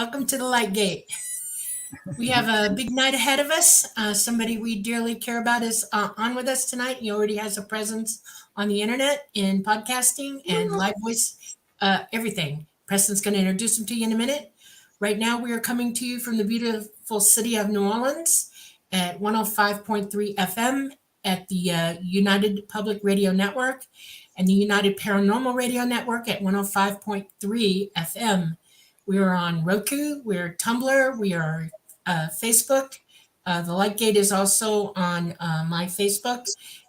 Welcome to the Light Gate. We have a big night ahead of us. Somebody we dearly care about is on with us tonight. He already has a presence on the internet in podcasting and live voice, everything. Preston's going to introduce him to you in a minute. Right now, we are coming to you from the beautiful city of New Orleans at 105.3 FM at the United Public Radio Network and the United Paranormal Radio Network at 105.3 FM. We are on Roku, we're Tumblr, we are Facebook. The Light Gate is also on my Facebook.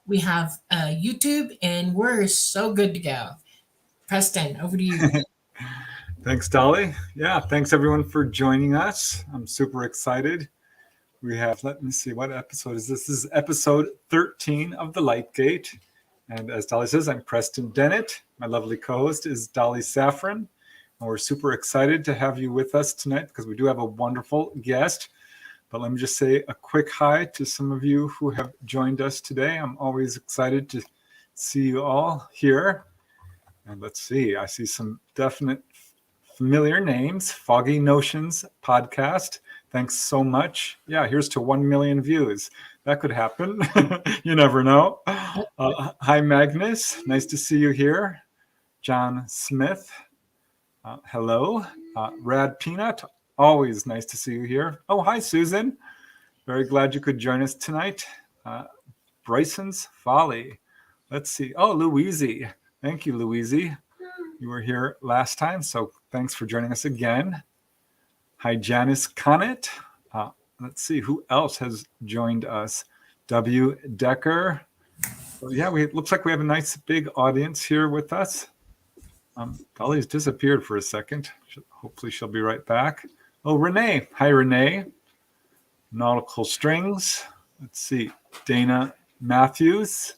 We have YouTube, and we're so good to go. Preston, over to you. Thanks, Dolly. Yeah, thanks everyone for joining us. I'm super excited. We have, let me see, what episode is this? This is episode 13 of The Light Gate. And as Dolly says, I'm Preston Dennett. My lovely co-host is Dolly Saffron. And we're super excited to have you with us tonight because we do have a wonderful guest. But let me just say a quick hi to some of you who have joined us today. I'm always excited to see you all here. And let's see, I see some definite familiar names. Foggy Notions podcast. Thanks so much. Yeah, here's to 1 million views. That could happen. You never know. Hi, Magnus. Nice to see you here. John Smith. Hello. Rad Peanut. Always nice to see you here. Oh, hi, Susan. Very glad you could join us tonight. Bryson's Folly. Let's see. Oh, Louise. Thank you, Louise. You were here last time, so thanks for joining us again. Hi, Janice Connett. Let's see who else has joined us. W. Decker. So yeah, it looks like we have a nice big audience here with us. Dolly's disappeared for a second. Hopefully she'll be right back. Oh, Renee. Hi, Renee. Nautical Strings. Let's see. Dana Matthews.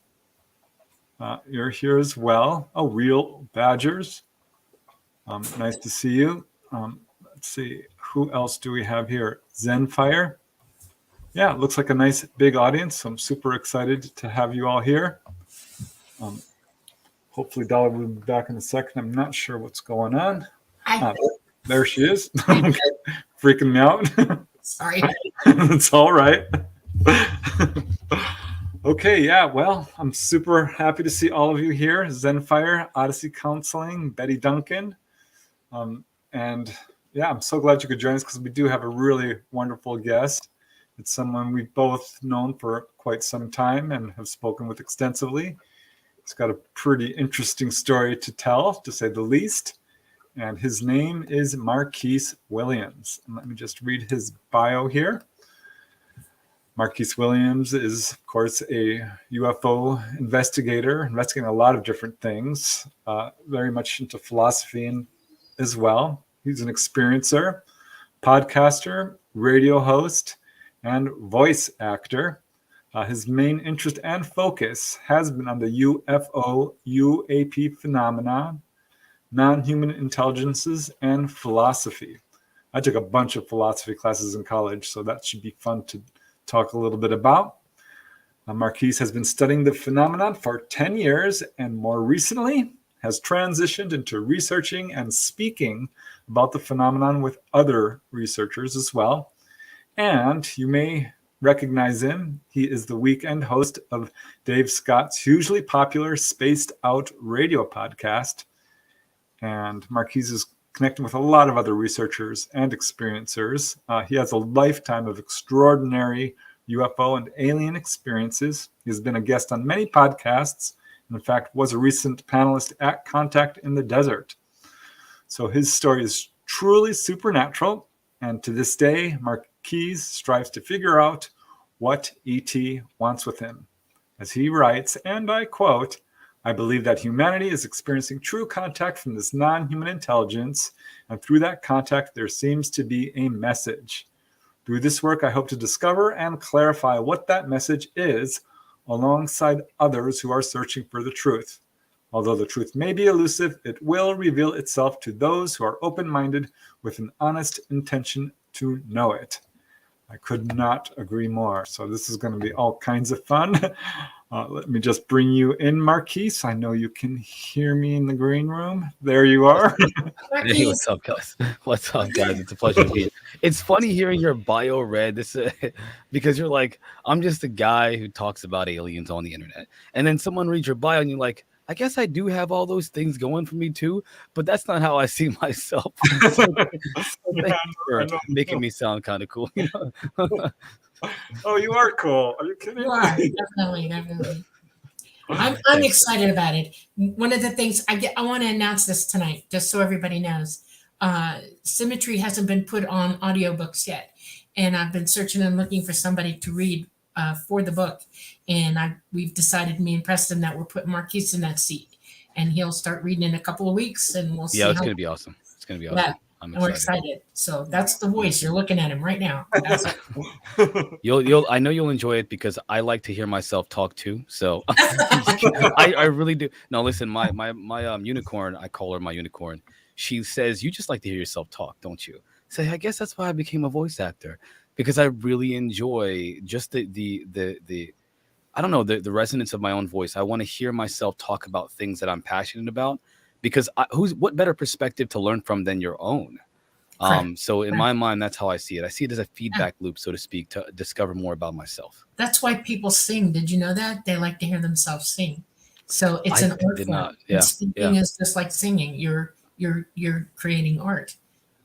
You're here as well. Oh, Real Badgers. Nice to see you. Let's see. Who else do we have here? Zenfire. Yeah, it looks like a nice big audience. So I'm super excited to have you all here. Hopefully Dolly will be back in a second. I'm not sure what's going on. There she is. Freaking me out. Sorry. It's all right. Okay, yeah, well, I'm super happy to see all of you here. Zenfire, Odyssey Counseling, Betty Duncan. And yeah, I'm so glad you could join us because we do have a really wonderful guest. It's someone we've both known for quite some time and have spoken with extensively. He's got a pretty interesting story to tell, to say the least. And his name is Marquise Williams. And let me just read his bio here. Marquise Williams is, of course, a UFO investigator, investigating a lot of different things, very much into philosophy as well. He's an experiencer, podcaster, radio host, and voice actor. His main interest and focus has been on the UFO, UAP phenomenon, non-human intelligences, and philosophy. I took a bunch of philosophy classes in college, so that should be fun to talk a little bit about. Marquise has been studying the phenomenon for 10 years and more recently has transitioned into researching and speaking about the phenomenon with other researchers as well. And you may recognize him. He is the weekend host of Dave Scott's hugely popular Spaced Out radio podcast. And Marquise is connecting with a lot of other researchers and experiencers. He has a lifetime of extraordinary UFO and alien experiences. He's been a guest on many podcasts, and in fact, was a recent panelist at Contact in the Desert. So his story is truly supernatural, and to this day, Marquise strives to figure out what ET wants with him. As he writes, and I quote, "I believe that humanity is experiencing true contact from this non-human intelligence, and through that contact, there seems to be a message. Through this work, I hope to discover and clarify what that message is, alongside others who are searching for the truth. Although the truth may be elusive, it will reveal itself to those who are open-minded with an honest intention to know it." I could not agree more. So this is going to be all kinds of fun. Let me just bring you in, Marquise. I know you can hear me in the green room. There you are. Hey, what's up, guys? What's up, guys? It's a pleasure to be here. It's funny hearing your bio read this because you're like, I'm just a guy who talks about aliens on the internet, and then someone reads your bio and you're like, I guess I do have all those things going for me too, but that's not how I see myself. So thank you for making me sound kind of cool. You know? Oh, you are cool. Are you kidding? You are, definitely. I'm excited about it. One of the things I want to announce this tonight, just so everybody knows. Symmetry hasn't been put on audiobooks yet, and I've been searching and looking for somebody to read for the book, and we've decided, me and Preston, that we're putting Marquise in that seat, and he'll start reading in a couple of weeks, and we'll see. Yeah, it's gonna be awesome. It's gonna be awesome. Yeah. And we're excited. So that's the voice you're looking at him right now. That's I know you'll enjoy it because I like to hear myself talk too. So I really do. No, listen, my unicorn, I call her my unicorn. She says, you just like to hear yourself talk, don't you? Say, I guess that's why I became a voice actor, because I really enjoy just the I don't know, the resonance of my own voice. I want to hear myself talk about things that I'm passionate about. Because what better perspective to learn from than your own? So in my mind, that's how I see it. I see it as a feedback loop, so to speak, to discover more about myself. That's why people sing. Did you know that? They like to hear themselves sing. So it's an art form. Yeah. Speaking is just like singing. You're creating art.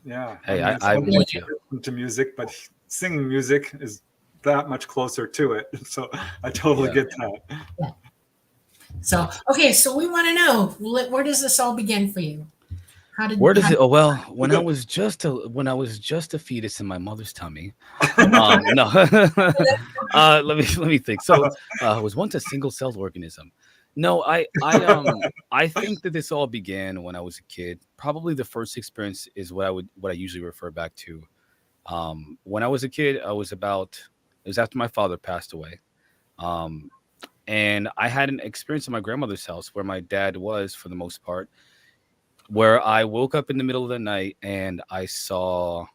Yeah. Hey, I'm with you. To music, but singing music is that much closer to it. So I totally get that. Yeah. So, okay, so we want to know, where does this all begin for you? Where does it? Oh, well, when I was just a fetus in my mother's tummy. No, let me think. So, I was once a single-celled organism. No, I think that this all began when I was a kid. Probably the first experience is what I usually refer back to. When I was a kid, it was after my father passed away. And I had an experience in my grandmother's house where my dad was, for the most part, where I woke up in the middle of the night and I saw,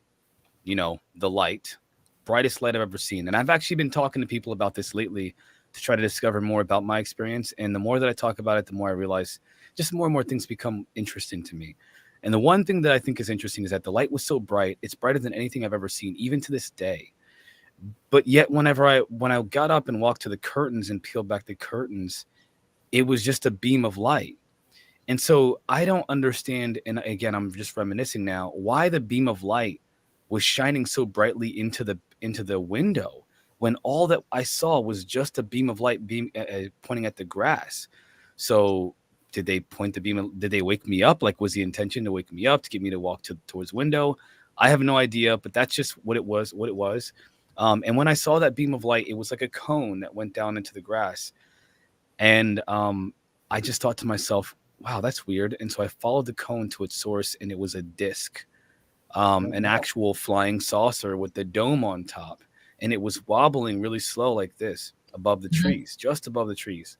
the light, brightest light I've ever seen. And I've actually been talking to people about this lately to try to discover more about my experience. And the more that I talk about it, the more I realize just more and more things become interesting to me. And the one thing that I think is interesting is that the light was so bright. It's brighter than anything I've ever seen, even to this day. But yet, when I got up and walked to the curtains and peeled back the curtains, it was just a beam of light. And so I don't understand, and again, I'm just reminiscing now, why the beam of light was shining so brightly into the window when all that I saw was just a beam of light pointing at the grass. So did they point the beam? Did they wake me up? Like, was the intention to wake me up, to get me to walk towards the window? I have no idea, but that's just what it was. And when I saw that beam of light, it was like a cone that went down into the grass. And I just thought to myself, wow, that's weird. And so I followed the cone to its source, and it was a disc, an actual flying saucer with the dome on top. And it was wobbling really slow like this above the trees, just above the trees.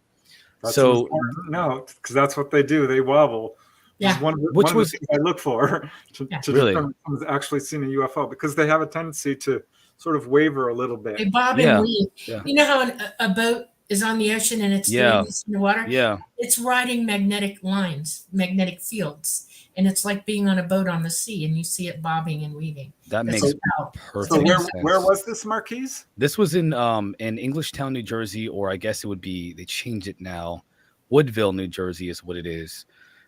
That's no, because that's what they do. They wobble. Yeah. One of the things I look for to really? determine if someone's actually seen a UFO, because they have a tendency to sort of waver a little bit. They bob and weave. Yeah. You know how a boat is on the ocean and it's doing this in the water? Yeah. It's riding magnetic lines, magnetic fields. And it's like being on a boat on the sea, and you see it bobbing and weaving. That makes perfect sense. Where was this, Marquise? This was in Englishtown, New Jersey, or I guess it would be, they changed it now. Woodville, New Jersey is what it is.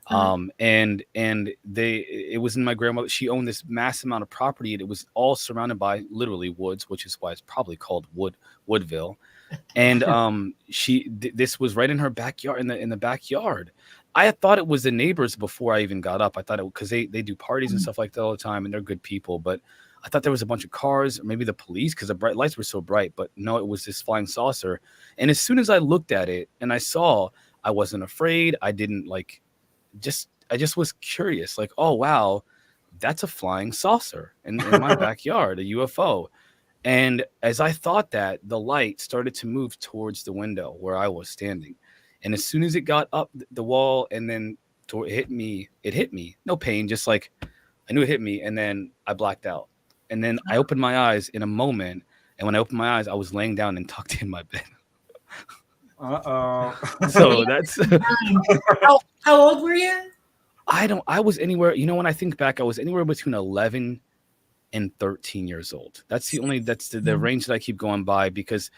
And it was in my grandmother. She owned this massive amount of property, and it was all surrounded by literally woods, which is why it's probably called Woodville. And this was right in her backyard, in the backyard. I had thought it was the neighbors before I even got up. I thought it, because they do parties and stuff like that all the time, and they're good people. But I thought there was a bunch of cars, or maybe the police, because the bright lights were so bright. But no, it was this flying saucer. And as soon as I looked at it and I saw, I wasn't afraid. I didn't I just was curious, like, oh wow, that's a flying saucer in my backyard, a UFO. And as I thought that, the light started to move towards the window where I was standing. And as soon as it got up the wall and then it hit me. No pain, just like I knew it hit me. And then I blacked out. And then I opened my eyes in a moment. And when I opened my eyes, I was laying down and tucked in my bed. Uh-oh. So that's How old were you? I was anywhere, when I think back, I was anywhere between 11 and 13 years old. That's the range that I keep going by, because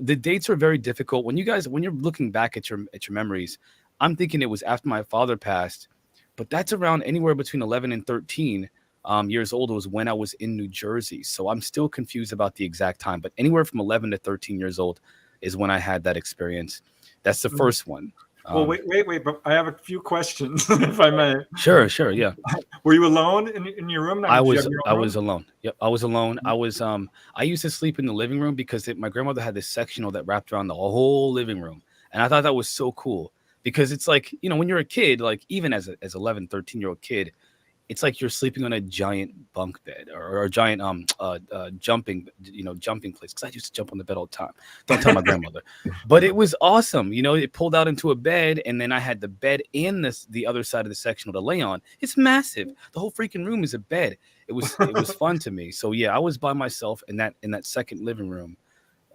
the dates are very difficult. When you're looking back at your memories, I'm thinking it was after my father passed, but that's around anywhere between 11 and 13 years old was when I was in New Jersey. So I'm still confused about the exact time, but anywhere from 11 to 13 years old is when I had that experience. That's the first one. Well, wait, but I have a few questions, if I may. Sure, yeah. Were you alone in your room? I was alone. Yep, I was alone. I used to sleep in the living room because my grandmother had this sectional that wrapped around the whole living room. And I thought that was so cool, because it's like, when you're a kid, like even as 11, 13-year-old kid, it's like you're sleeping on a giant bunk bed or a giant jumping place. Because I used to jump on the bed all the time. Don't tell my grandmother. But it was awesome. It pulled out into a bed, and then I had the bed and the other side of the sectional to lay on. It's massive. The whole freaking room is a bed. It was fun to me. So yeah, I was by myself in that second living room,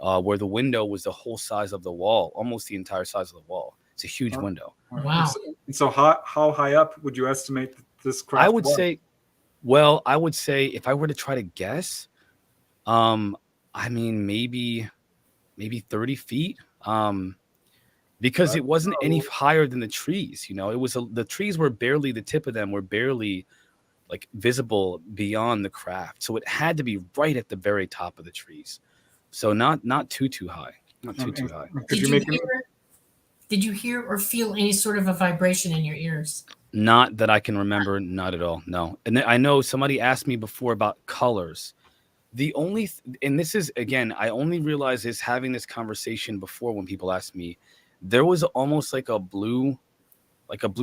where the window was the whole size of the wall, almost the entire size of the wall. It's a huge window. Wow. So how high up would you estimate this craft? I would say if I were to try to guess, maybe 30 feet. Because it wasn't any higher than the trees. It was the trees were barely, the tip of them were barely like visible beyond the craft. So it had to be right at the very top of the trees. So not too high. Not too high. Did you hear or feel any sort of a vibration in your ears? Not that I can remember, not at all. No. And I know somebody asked me before about colors. And this is, again, I only realized this having this conversation before when people asked me, there was almost like a blue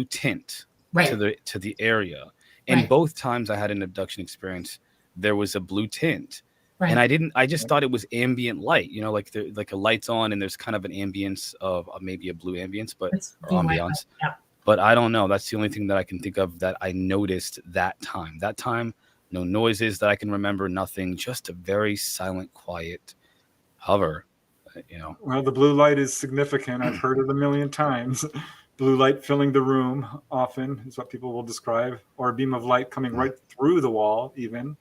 tint to the area. And both times I had an abduction experience, there was a blue tint. Right. And I just thought it was ambient light, like a light's on and there's kind of an ambience of maybe a blue ambience, or ambiance. Yeah. But I don't know. That's the only thing that I can think of that I noticed that time. That time, no noises that I can remember, nothing, just a very silent, quiet hover, Well, the blue light is significant. I've heard it a million times. Blue light filling the room often is what people will describe, or a beam of light coming right through the wall even.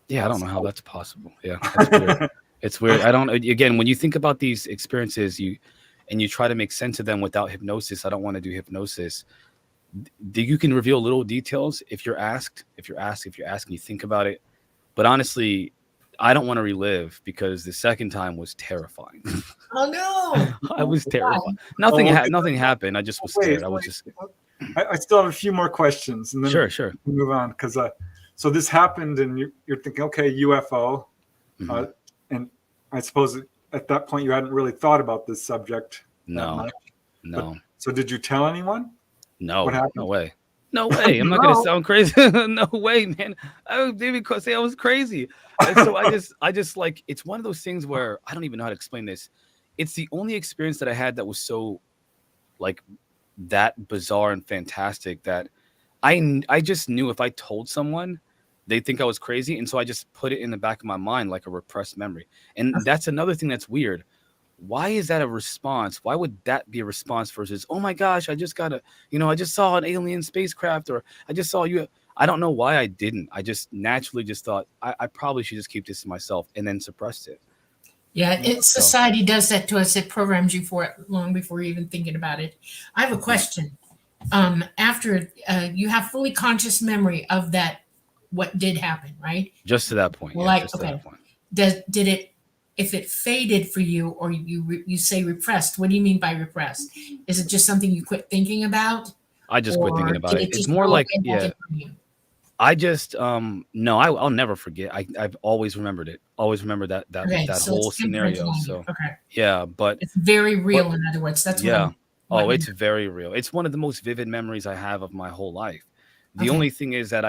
Yeah, I don't know how that's possible. Yeah, that's weird. It's weird. Again, when you think about these experiences, you try to make sense of them without hypnosis. I don't want to do hypnosis. You can reveal little details if you're asked, and you think about it. But honestly, I don't want to relive, because the second time was terrifying. Oh no! I was terrified. Nothing happened. I just was scared. I still have a few more questions, and then sure. We'll move on, because so this happened, and you're thinking, okay, UFO, and I suppose at that point you hadn't really thought about this subject. No. So did you tell anyone? No. What happened? No way. I'm not gonna sound crazy. No way, man. They would say I was crazy. And so I just like, it's one of those things where I don't even know how to explain this. It's the only experience that I had that was so like that bizarre and fantastic that I just knew if I told someone, they'd think I was crazy. And so I just put it in the back of my mind like a repressed memory. And that's another thing that's weird. Why is that a response? Why would that be a response versus, oh my gosh, I just saw an alien spacecraft, or I just saw you. I don't know why I didn't. I just naturally just thought I probably should just keep this to myself, and then suppressed it. Yeah, society does that to us. It programs you for it long before you're even thinking about it. I have a question. After you have fully conscious memory of that, what did happen, right? Just to that point. Well, yeah, just to that point. Did it? If it faded for you, or you say repressed, what do you mean by repressed? Is it just something you quit thinking about? I just quit thinking about it. It's more like, I just no, I'll never forget. I've always remembered it. Always remember that whole scenario. So yeah, but it's very real. In other words, that's it's very real. It's one of the most vivid memories I have of my whole life. The only thing is that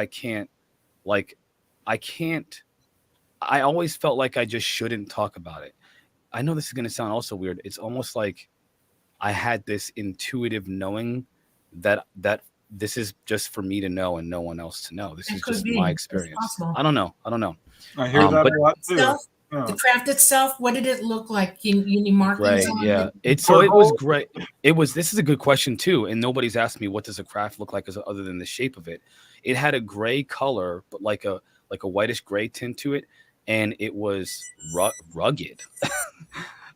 I always felt like I just shouldn't talk about it. I know this is going to sound also weird. It's almost like I had this intuitive knowing that this is just for me to know and no one else to know. This is just my experience. I don't know. I hear that a lot too. The craft itself, what did it look like? Any markings Right. on Yeah. it? It was great. This is a good question too. And nobody's asked me what does a craft look like other than the shape of it. It had a gray color, but like a whitish gray tint to it. And it was rugged.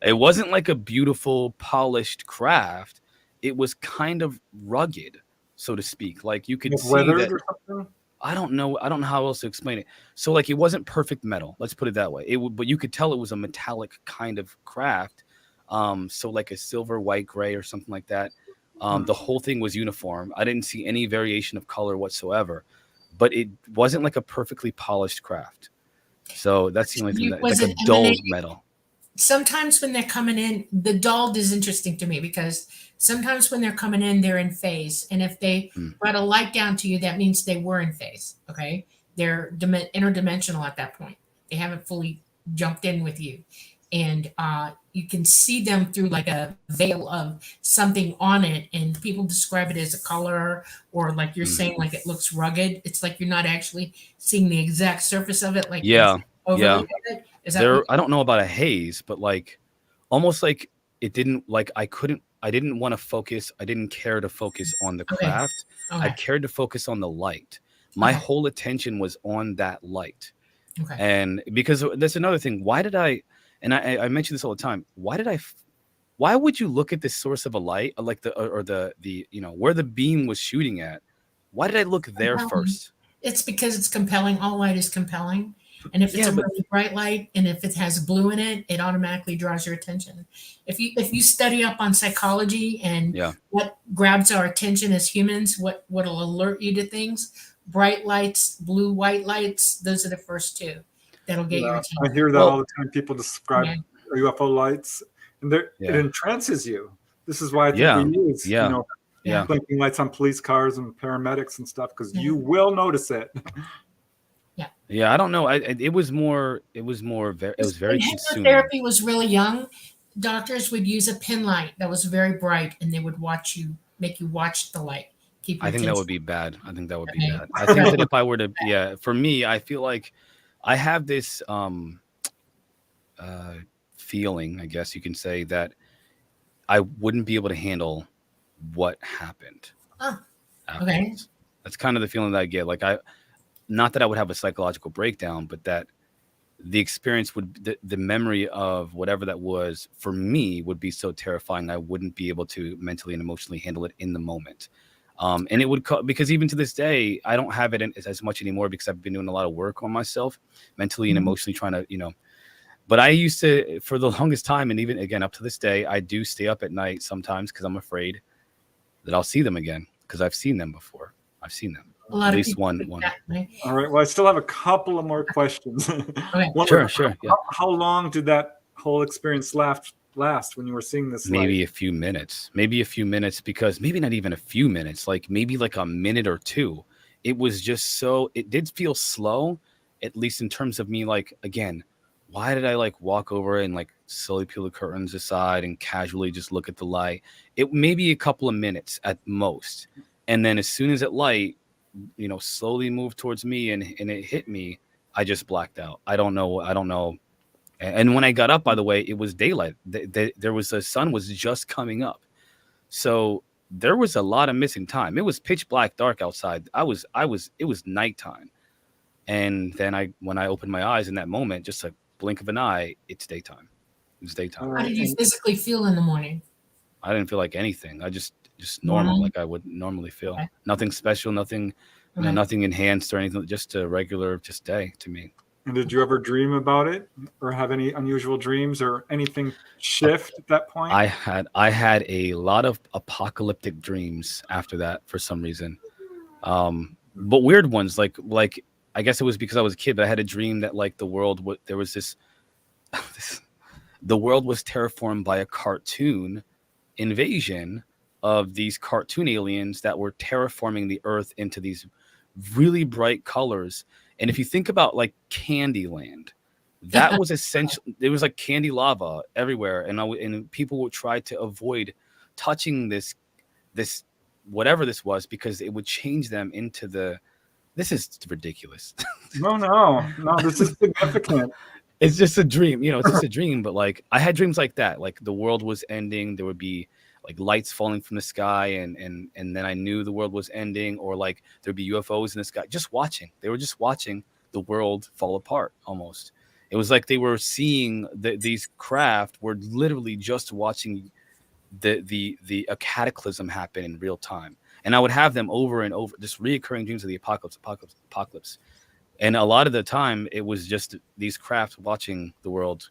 It wasn't like a beautiful polished craft. It was kind of rugged, so to speak. Like you could see that. Or something? I don't know how else to explain it. So like it wasn't perfect metal. Let's put it that way. But you could tell it was a metallic kind of craft. So like a silver, white, gray, or something like that. The whole thing was uniform. I didn't see any variation of color whatsoever. But it wasn't like a perfectly polished craft. So that's the only thing that like a dulled metal. Sometimes when they're coming in, the dulled is interesting to me because sometimes when they're coming in, they're in phase. And if they brought a light down to you, that means they were in phase. Okay. They're interdimensional at that point. They haven't fully jumped in with you. And you can see them through like a veil of something on it. And people describe it as a color or like you're saying, like it looks rugged. It's like you're not actually seeing the exact surface of it. Like overlaid with it. Is that I don't know about a haze, but like almost like it didn't like I didn't want to focus. I didn't care to focus on the craft. I cared to focus on the light. My whole attention was on that light. Okay. And because that's another thing. Why did I mention this all the time. Why would you look at the source of a light like the where the beam was shooting at? Why did I look there first? It's because it's compelling. All light is compelling. And if it's a really bright light and if it has blue in it, it automatically draws your attention. If you study up on psychology and what grabs our attention as humans, what'll alert you to things, bright lights, blue, white lights, those are the first two that'll get your attention. I hear that all the time. People describe UFO lights and it entrances you. This is why I think we use blinking lights on police cars and paramedics and stuff because you will notice it. Yeah, I don't know. It was very consuming. Therapy was really young. Doctors would use a pin light that was very bright, and they would make you watch the light. I think that would be bad. I think that if I were to, for me, I feel like I have this feeling, I guess you can say, that I wouldn't be able to handle what happened. Oh, okay. That's kind of the feeling that I get. Like not that I would have a psychological breakdown, but that the experience the memory of whatever that was for me would be so terrifying. I wouldn't be able to mentally and emotionally handle it in the moment. And it would because even to this day, I don't have it as much anymore because I've been doing a lot of work on myself mentally and emotionally trying to, but I used to, for the longest time. And even again, up to this day, I do stay up at night sometimes because I'm afraid that I'll see them again because I've seen them before. I've seen them. At least one. All right. Well, I still have a couple of more questions. Sure. Yeah. How long did that whole experience last when you were seeing this? Maybe a few minutes, because maybe not even a few minutes, like maybe like a minute or two. It was just it did feel slow, at least in terms of me. Like, again, why did I like walk over and like slowly peel the curtains aside and casually just look at the light? It may be a couple of minutes at most. And then as soon as it light, slowly moved towards me and it hit me, I just blacked out. I don't know. And when I got up, by the way, it was daylight. The sun was just coming up. So there was a lot of missing time. It was pitch black dark outside. It was nighttime. And then when I opened my eyes in that moment, just a blink of an eye, it's daytime. It's daytime. How did you physically feel in the morning? I didn't feel like anything. I just normal, like I would normally feel. Okay. Nothing special, nothing, nothing enhanced or anything. Just a regular, day to me. And did you ever dream about it, or have any unusual dreams, or anything shift at that point? I had a lot of apocalyptic dreams after that for some reason, but weird ones. Like I guess it was because I was a kid, but I had a dream that like the world was the world was terraformed by a cartoon invasion of these cartoon aliens that were terraforming the earth into these really bright colors. And if you think about like Candyland, that was essentially, there was like candy lava everywhere. And people would try to avoid touching this whatever this was, because it would change them into this is ridiculous. No, this is significant. it's just a dream, it's just a dream. But like I had dreams like that, like the world was ending, there would be like lights falling from the sky, and then I knew the world was ending, or like there'd be UFOs in the sky, just watching. They were just watching the world fall apart almost. It was like they were seeing these craft were literally just watching a cataclysm happen in real time. And I would have them over and over, just reoccurring dreams of the apocalypse. And a lot of the time, it was just these craft watching the world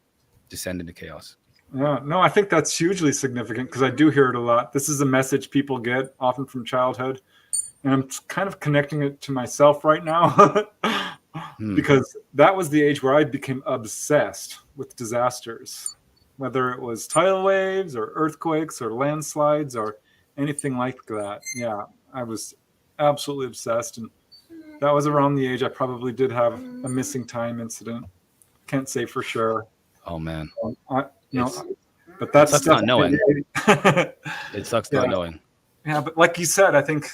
descend into chaos. Yeah, no, I think that's hugely significant because I do hear it a lot. This is a message people get often from childhood. And I'm kind of connecting it to myself right now because that was the age where I became obsessed with disasters, whether it was tidal waves or earthquakes or landslides or anything like that. Yeah, I was absolutely obsessed. And that was around the age I probably did have a missing time incident. Can't say for sure. Oh, man. But that's sucks not knowing. It sucks not Yeah. knowing. Yeah, but like you said, I think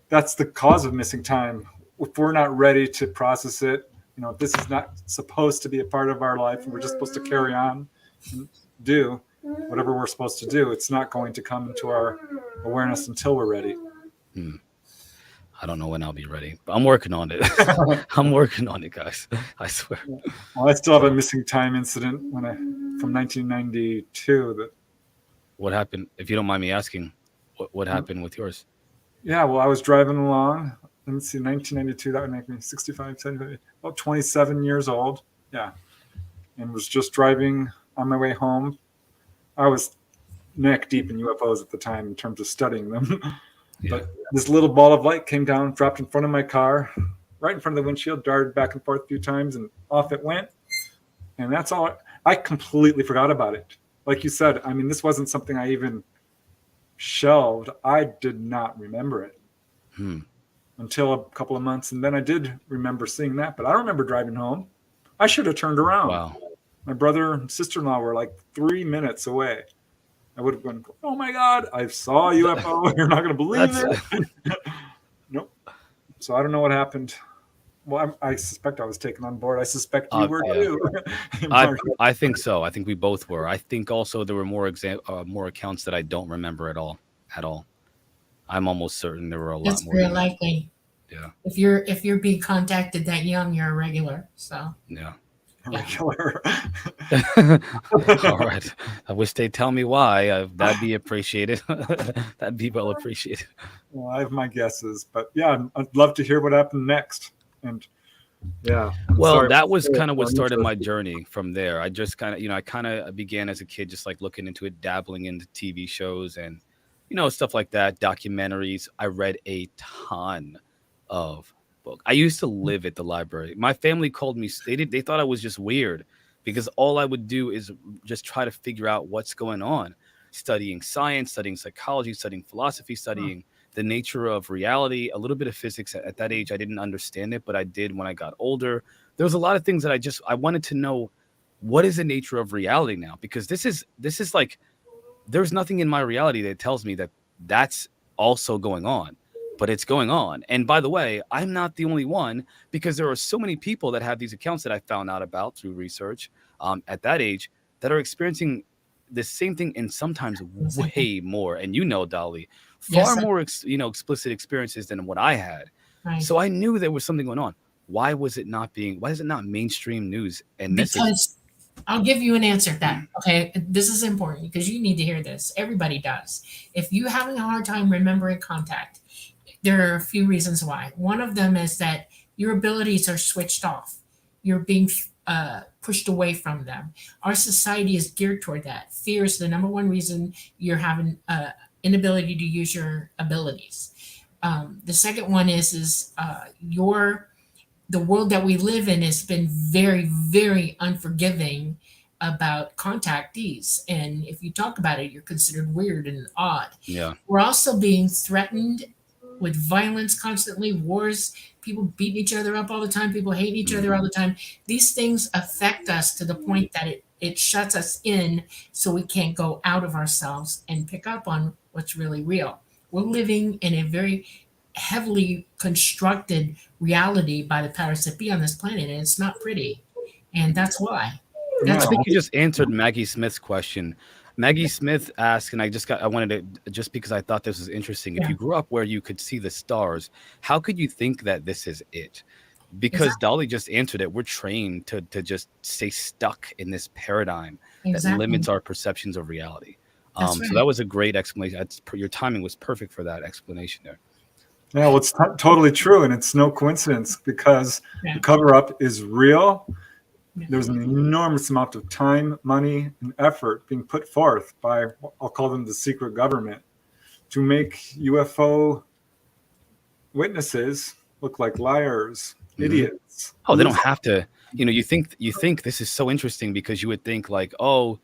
that's the cause of missing time. If we're not ready to process it, this is not supposed to be a part of our life, and we're just supposed to carry on and do whatever we're supposed to do. It's not going to come into our awareness until we're ready. I don't know when I'll be ready, but I'm working on it. I'm working on it, guys. I swear. Well, I still have a missing time incident from 1992. That. What happened? If you don't mind me asking, what happened with yours? Yeah, well, I was driving along. Let me see, 1992. That would make me 65, 75, about 27 years old. Yeah, and was just driving on my way home. I was neck deep in UFOs at the time in terms of studying them. Yeah. But this little ball of light came down, dropped in front of my car, right in front of the windshield, darted back and forth a few times, and off it went. And that's all. I completely forgot about it. Like you said, I mean, this wasn't something I even shelved. I did not remember it until a couple of months. And then I did remember seeing that, but I don't remember driving home. I should have turned around. Wow. My brother and sister-in-law were like 3 minutes away. I would have gone, oh my God, I saw a UFO. You're not going to believe it. Nope. So I don't know what happened. Well, I suspect I was taken on board. I suspect you were too. I think so. I think we both were. I think also there were more accounts that I don't remember at all. I'm almost certain there were a lot That's more. very likely. Yeah. If you're being contacted that young, you're a regular. So yeah. Regular. All right. I wish they'd tell me why. That'd be appreciated. That'd be well appreciated. Well, I have my guesses, but yeah, I'd love to hear what happened next. And yeah. Well, that was kind of what started my journey from there. I just kind of, I kind of began as a kid, just like looking into it, dabbling into TV shows and, stuff like that, documentaries. I read a ton of book. I used to live at the library. My family called me. They thought I was just weird because all I would do is just try to figure out what's going on, studying science, studying psychology, studying philosophy, studying the nature of reality, a little bit of physics. At that age, I didn't understand it, but I did when I got older. There was a lot of things that I wanted to know, what is the nature of reality now? Because this is like, there's nothing in my reality that tells me that that's also going on. But it's going on. And by the way, I'm not the only one, because there are so many people that have these accounts that I found out about through research at that age that are experiencing the same thing, and sometimes way more. And Dolly, far more explicit experiences than what I had. Right. So I knew there was something going on. Why is it not mainstream news? And because I'll give you an answer to that. Okay, this is important because you need to hear this. Everybody does. If you're having a hard time remembering contact, there are a few reasons why. One of them is that your abilities are switched off. You're being pushed away from them. Our society is geared toward that. Fear is the number one reason you're having inability to use your abilities. The second one is the world that we live in has been very, very unforgiving about contactees. And if you talk about it, you're considered weird and odd. Yeah. We're also being threatened with violence constantly, wars, people beating each other up all the time, people hating each other all the time. These things affect us to the point that it shuts us in, so we can't go out of ourselves and pick up on what's really real. We're living in a very heavily constructed reality by the powers that be on this planet, and it's not pretty. And that's why. Yeah. That's I think why. you just answered Maggie Smith's question. Maggie Smith asked, and I wanted to, just because I thought this was interesting. If Yeah. you grew up where you could see the stars, how could you think that this is it? Because Exactly. Dolly just answered it. We're trained to just stay stuck in this paradigm that Exactly. limits our perceptions of reality. That's So right. that was a great explanation. Your timing was perfect for that explanation there. Yeah, well, it's totally true, and it's no coincidence because Yeah. the cover-up is real. Yeah. There's an enormous amount of time, money, and effort being put forth by, I'll call them the secret government, to make UFO witnesses look like liars, idiots. Oh, they don't have to. You think this is so interesting because you would think like, oh,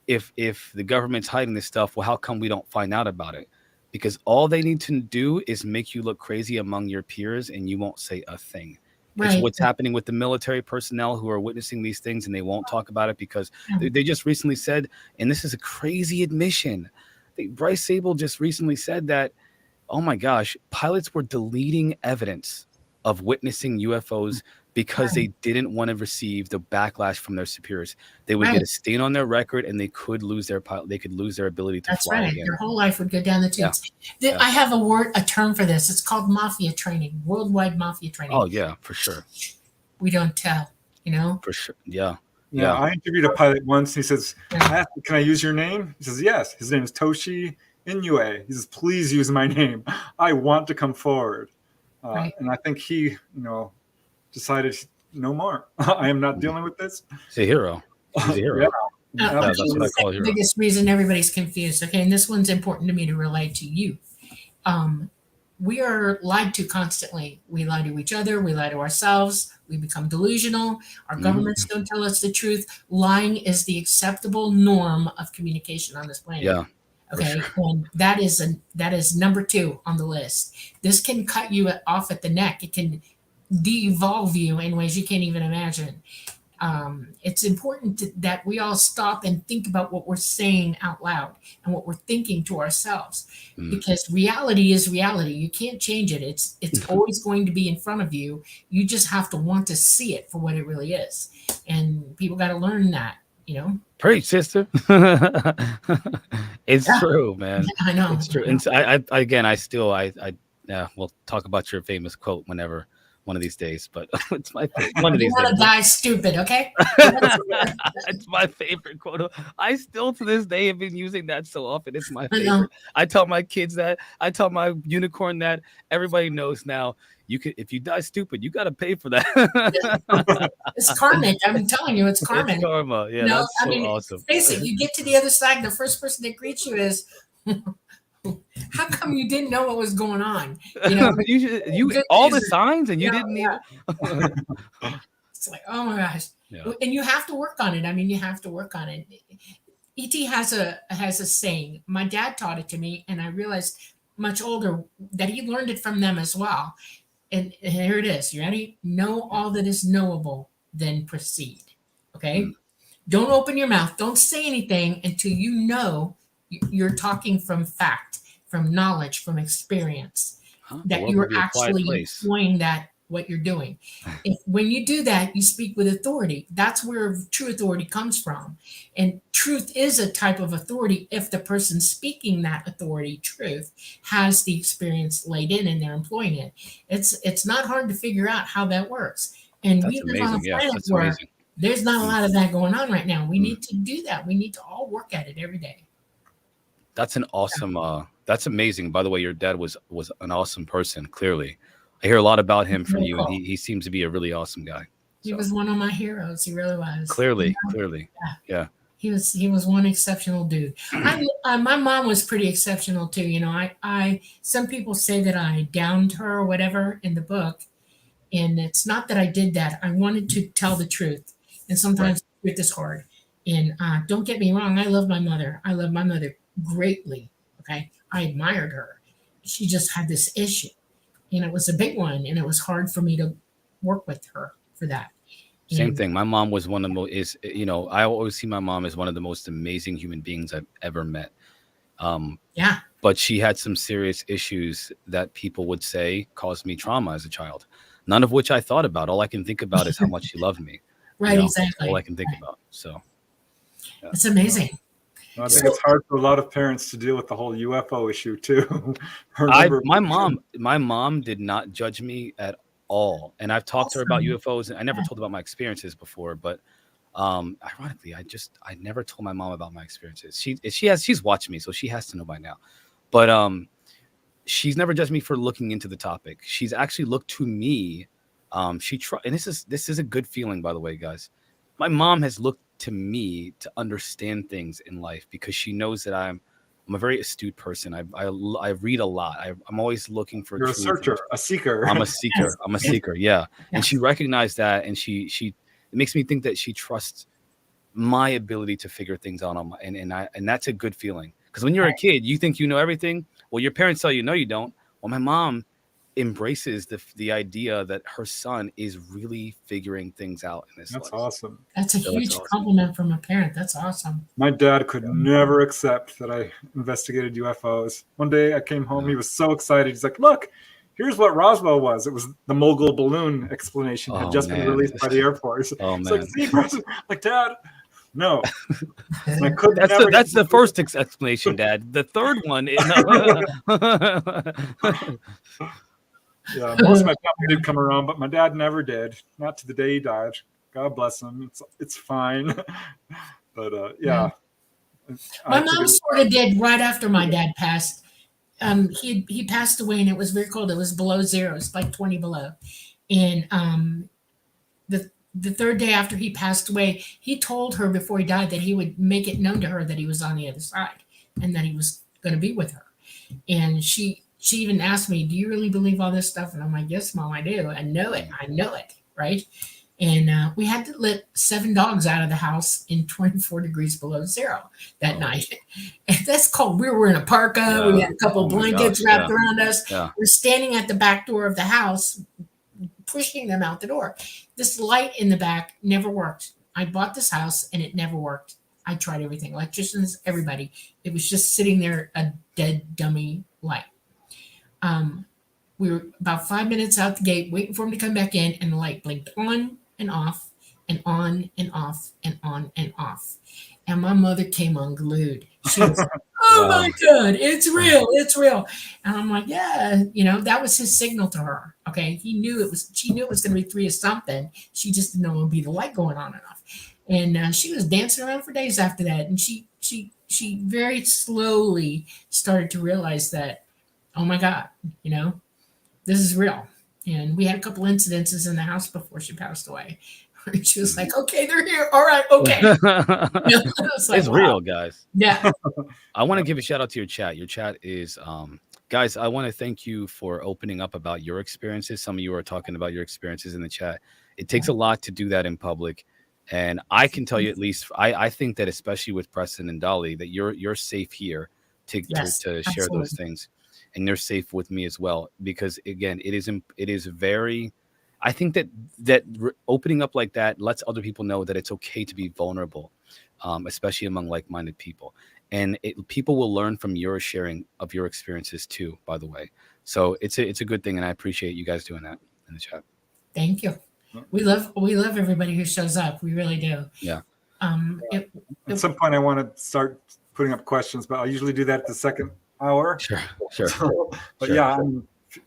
if the government's hiding this stuff, well, how come we don't find out about it? Because all they need to do is make you look crazy among your peers, and you won't say a thing. Right. It's what's happening with the military personnel who are witnessing these things, and they won't talk about it because they just recently said, and this is a crazy admission. Bryce Sable just recently said that, oh my gosh, pilots were deleting evidence of witnessing UFOs because they didn't want to receive the backlash from their superiors. They would get a stain on their record, and they could lose their ability to fly again. Their whole life would go down the tubes. Yeah. I have a term for this. It's called mafia training, worldwide mafia training. Oh yeah, for sure. We don't tell, For sure. Yeah. Yeah, I interviewed a pilot once. He says, I asked him, "Can I use your name?" He says, "Yes." His name is Toshi Inoue. He says, "Please use my name. I want to come forward." And I think he, decided no more. I am not dealing with this. He's a hero. He's a hero. That's what I call a hero. The biggest reason everybody's confused. Okay, and this one's important to me to relay to you. We are lied to constantly. We lie to each other. We lie to ourselves. We become delusional. Our governments don't tell us the truth. Lying is the acceptable norm of communication on this planet. Yeah. Okay, and that is number 2 on the list. This can cut you off at the neck. It can de-evolve you in ways you can't even imagine. It's important that we all stop and think about what we're saying out loud and what we're thinking to ourselves, because reality is reality. You can't change it. It's always going to be in front of you. You just have to want to see it for what it really is, and people got to learn that. Preach, sister. It's true, man. I know. It's true. And we'll talk about your famous quote whenever, one of these days, but it's my one of these days. You want to die stupid, okay? It's my favorite quote. I still to this day have been using that so often. It's my favorite. I tell my kids that. I tell my unicorn that. Everybody knows now. If you die stupid, you got to pay for that. It's karmic. I'm telling you, it's karmic. It's karma. Yeah, that's so awesome. Face it, you get to the other side, the first person that greets you is, how come you didn't know what was going on? You all the signs, and you didn't even. It's like, oh my gosh. Yeah. And you have to work on it. I mean, you have to work on it. E.T. has a saying. My dad taught it to me, and I realized much older that he learned it from them as well. And here it is. You ready? Know all that is knowable, then proceed. Okay? Don't open your mouth. Don't say anything until you know you're talking from fact, from knowledge, from experience, that you're actually employing what you're doing. When you do that, you speak with authority. That's where true authority comes from. And truth is a type of authority if the person speaking that authority, truth, has the experience laid in and they're employing it. It's not hard to figure out how that works. And we live on a planet where there's not a lot of that going on right now. We need to do that. We need to all work at it every day. That's an awesome, that's amazing. By the way, your dad was an awesome person, clearly. I hear a lot about him from you, and he seems to be a really awesome guy. He was one of my heroes. He really was. Clearly. Yeah. He was one exceptional dude. My mom was pretty exceptional too. Some people say that I downed her or whatever in the book, and it's not that I did that. I wanted to tell the truth, and sometimes the truth is hard. And don't get me wrong, I love my mother. I love my mother greatly. Okay, I admired her. She just had this issue, and it was a big one, and it was hard for me to work with her for that. Same thing. My mom was one of the most, I always see my mom as one of the most amazing human beings I've ever met. But she had some serious issues that people would say caused me trauma as a child, none of which I thought about. All I can think about is how much she loved me. Right, That's exactly. all I can think about. So yeah. It's amazing. I think it's hard for a lot of parents to deal with the whole UFO issue too. My mom did not judge me at all, and I've talked to her about UFOs, and I never told about my experiences before. But ironically, I never told my mom about my experiences. She's watched me, so she has to know by now. But she's never judged me for looking into the topic. She's actually looked to me. And this is a good feeling, by the way, guys. My mom has looked to me to understand things in life because she knows that I'm a very astute person. I read a lot. I'm always looking for. You're a searcher, a seeker. I'm a seeker. Yes. I'm a seeker. Yeah, yes. And she recognized that, and it makes me think that she trusts my ability to figure things out and that's a good feeling. Because when you're a kid, you think you know everything. Well, your parents tell you no, you don't. Well, my mom embraces the idea that her son is really figuring things out in this life. That's awesome. That's a huge compliment from a parent. That's awesome. My dad could never accept that I investigated UFOs. One day I came home, he was so excited. He's like, look, here's what Roswell was. It was the mogul balloon explanation had just been released by the Air Force. Oh, it's man. Like, see, like, Dad, no. That's the first explanation, Dad. The third one is yeah, most of my family did come around, but my dad never did. Not to the day he died. God bless him. It's fine. But yeah. My mom sort of did right after my dad passed. He passed away and it was very cold. It was below zero. It's like 20 below. And the third day after he passed away, he told her before he died that he would make it known to her that he was on the other side and that he was going to be with her. And she even asked me, do you really believe all this stuff? And I'm like, yes, Mom, I do. I know it. Right. And we had to let 7 dogs out of the house in 24 degrees below zero that night. And that's cold. We were in a parka. Yeah. We had a couple of blankets wrapped around us. Yeah. We're standing at the back door of the house, pushing them out the door. This light in the back never worked. I bought this house and it never worked. I tried everything, electricians, everybody. It was just sitting there, a dead dummy light. We were about 5 minutes out the gate waiting for him to come back in, and the light blinked on and off and on and off and on and off. And my mother came unglued. She was, oh my God, it's real. It's real. And I'm like, yeah, that was his signal to her. Okay. She knew it was going to be 3 of something. She just didn't know it would be the light going on and off. And she was dancing around for days after that. And she very slowly started to realize that, oh my God, this is real. And we had a couple incidences in the house before she passed away. She was like, okay, they're here. All right. Okay. It's real, guys. Yeah. I want to give a shout out to your chat. Your chat is, guys, I want to thank you for opening up about your experiences. Some of you are talking about your experiences in the chat. It takes a lot to do that in public. And I can tell you, at least, I think that especially with Preston and Dolly, that you're safe here to share those things. And you're safe with me as well, because again, it is very, I think that opening up like that lets other people know that it's okay to be vulnerable, especially among like-minded people. And people will learn from your sharing of your experiences too, by the way. So it's a good thing. And I appreciate you guys doing that in the chat. Thank you. We love everybody who shows up. We really do. Yeah. At some point I want to start putting up questions, but I'll usually do that at the second hour. Sure. Yeah,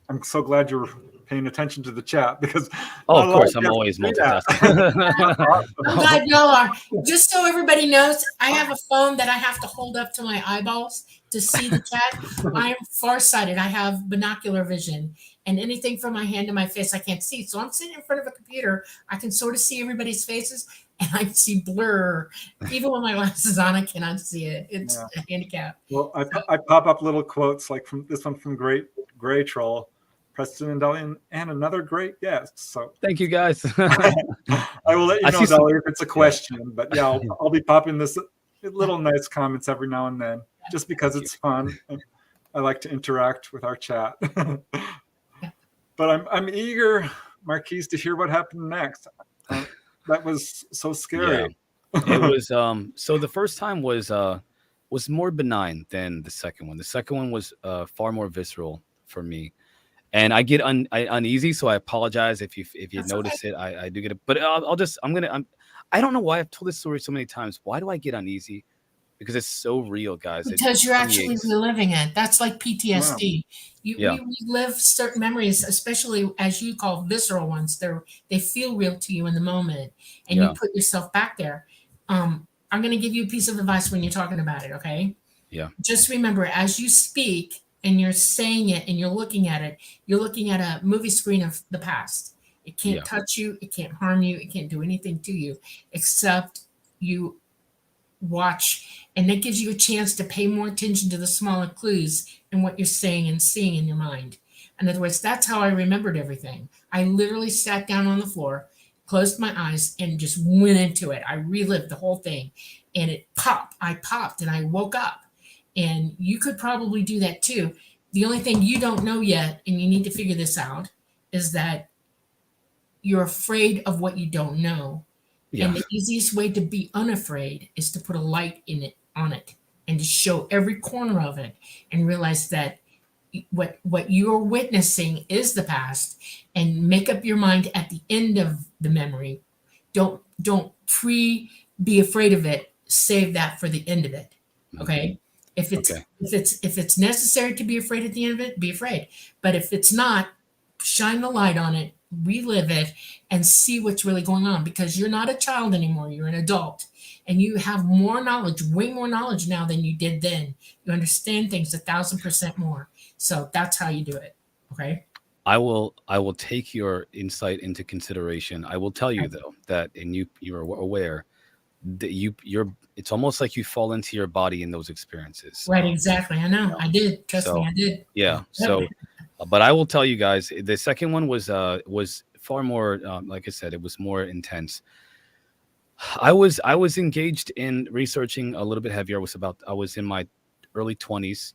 I'm so glad you're paying attention to the chat, because of course I'm always multitasking. I'm glad y'all are. Just so everybody knows, I have a phone that I have to hold up to my eyeballs to see the chat. I am farsighted. I have binocular vision, and anything from my hand to my face I can't see. So I'm sitting in front of a computer. I can sort of see everybody's faces, and I see blur. Even with my glasses on, I cannot see it. It's a handicap. Well, I pop up little quotes like from this one from Great Gray Troll, Preston and Dolly, and another great guest. So thank you, guys. I will let you know, Dolly, if it's a question. But yeah, I'll be popping this little nice comments every now and then, just because it's fun. I like to interact with our chat. But I'm eager, Marquise, to hear what happened next. That was so scary. Yeah. It was so the first time was more benign than the second one. The second one was far more visceral for me, and I get uneasy. So I apologize if you notice it. I do get it, but I don't know why I've told this story so many times. Why do I get uneasy? Because it's so real, guys. Because you're actually permeates. reliving it. That's like PTSD. Yeah. We relive certain memories, especially as you call visceral ones. They feel real to you in the moment, and you Yeah. put yourself back there. I'm going to give you a piece of advice when you're talking about it. Okay. Yeah. Just remember, as you speak and you're saying it and you're looking at it, you're looking at a movie screen of the past. It can't Yeah. touch you. It can't harm you. It can't do anything to you except you watch, and that gives you a chance to pay more attention to the smaller clues in what you're saying and seeing in your mind. In other words, that's how I remembered everything. I literally sat down on the floor, closed my eyes, and just went into it. I relived the whole thing, and it popped. I popped and I woke up. And you could probably do that too. The only thing you don't know yet, and you need to figure this out, is that you're afraid of what you don't know. Yeah. And the easiest way to be unafraid is to put a light in it on it and to show every corner of it and realize that what you're witnessing is the past, and make up your mind at the end of the memory. Don't be afraid of it. Save that for the end of it. Okay? If it's necessary to be afraid at the end of it, be afraid. But if it's not, shine the light on it, relive it, and see what's really going on, because you're not a child anymore. You're an adult, and you have more knowledge, way more knowledge now than you did then. You understand things 1,000% more. So that's how you do it. Okay. I will take your insight into consideration. I will tell you though that, and you're aware that it's almost like you fall into your body in those experiences. Right. Exactly. I know. I did. Trust me, I did. Yeah. So, but I will tell you guys, the second one was far more, like I said, it was more intense. I was engaged in researching a little bit heavier. I was in my early 20s.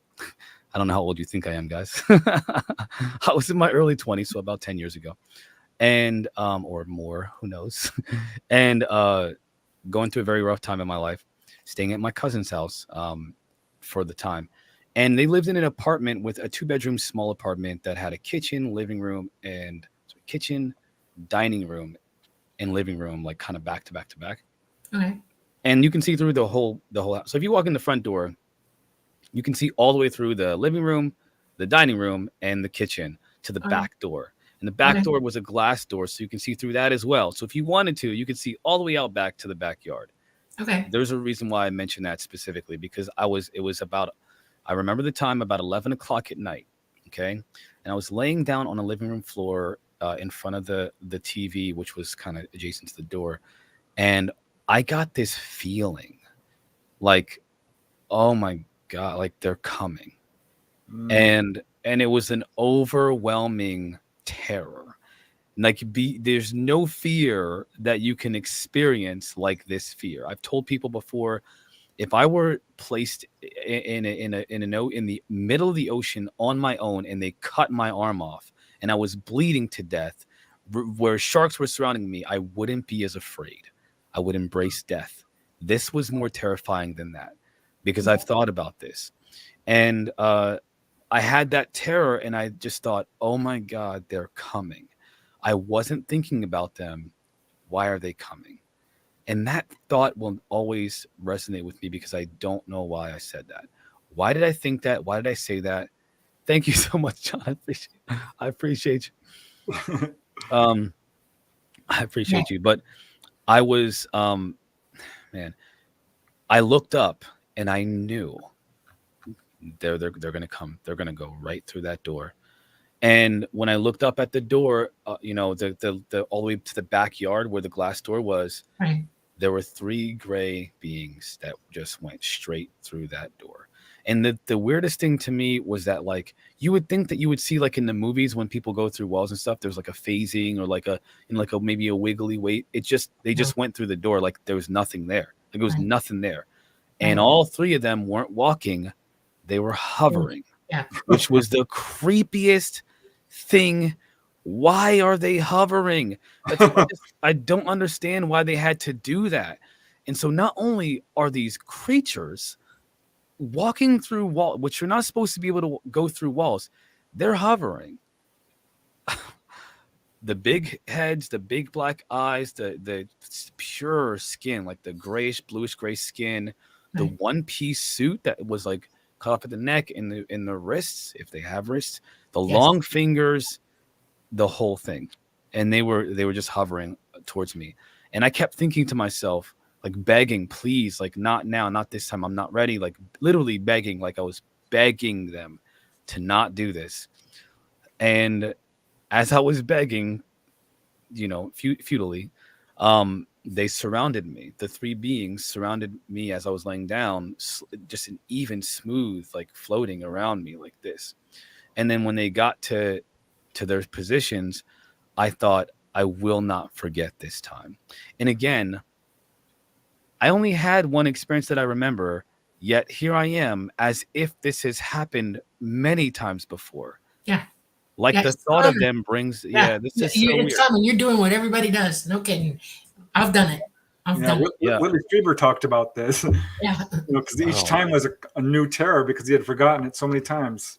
I don't know how old you think I am, guys. I was in my early 20s, so about 10 years ago, and or more, who knows, and going through a very rough time in my life, staying at my cousin's house for the time. And they lived in an apartment with a 2-bedroom small apartment that had a kitchen, living room, and kitchen, dining room, and living room, like kind of back to back to back. Okay. And you can see through the whole house. So if you walk in the front door, you can see all the way through the living room, the dining room, and the kitchen to the back door. And the back door was a glass door, so you can see through that as well. So if you wanted to, you could see all the way out back to the backyard. Okay. There's a reason why I mentioned that specifically, because I remember the time about 11 o'clock at night. Okay. And I was laying down on the living room floor in front of the TV, which was kind of adjacent to the door. And I got this feeling like, oh my God, like they're coming. And it was an overwhelming terror. Like there's no fear that you can experience like this fear. I've told people before, if I were placed in the middle of the ocean on my own and they cut my arm off and I was bleeding to death, where sharks were surrounding me, I wouldn't be as afraid. I would embrace death. This was more terrifying than that, because I've thought about this. And I had that terror, and I just thought, oh my God, they're coming. I wasn't thinking about them. Why are they coming? And that thought will always resonate with me, because I don't know why I said that. Why did I think that? Why did I say that? Thank you so much, John. I appreciate you. I appreciate you. But I was, man, I looked up and I knew they're going to come. They're going to go right through that door. And when I looked up at the door, the all the way to the backyard where the glass door was, Right. There were 3 gray beings that just went straight through that door. And the weirdest thing to me was that, like, you would think that you would see, like in the movies when people go through walls and stuff, there's like a phasing or like maybe a wiggly weight. They just went through the door like there was nothing there. Like, there was nothing there. And all 3 of them weren't walking. They were hovering, which was the creepiest thing. Why are they hovering? I don't understand why they had to do that. And so not only are these creatures walking through walls, which you're not supposed to be able to go through walls, they're hovering. the big heads, the big black eyes, the pure skin, like the grayish, bluish gray skin, the Right. one-piece suit that was like cut off at the neck and the wrists, if they have wrists, the Yes. long fingers, the whole thing. And they were just hovering towards me. And I kept thinking to myself, like begging, please, like not now, not this time. I'm not ready. Like literally begging, like I was begging them to not do this. And as I was begging, futilely, they surrounded me. The three beings surrounded me as I was laying down, just an even smooth, like floating around me like this. And then when they got to their positions, I thought, I will not forget this time. And again, I only had one experience that I remember, yet here I am as if this has happened many times before. Yeah. Like Yeah, the it's thought of common. them brings, this is so It's weird. common. You're doing what everybody does. No kidding. I've done it. I've done it. Yeah. Whitley Strieber talked about this. Yeah. Because each time was a new terror because he had forgotten it so many times.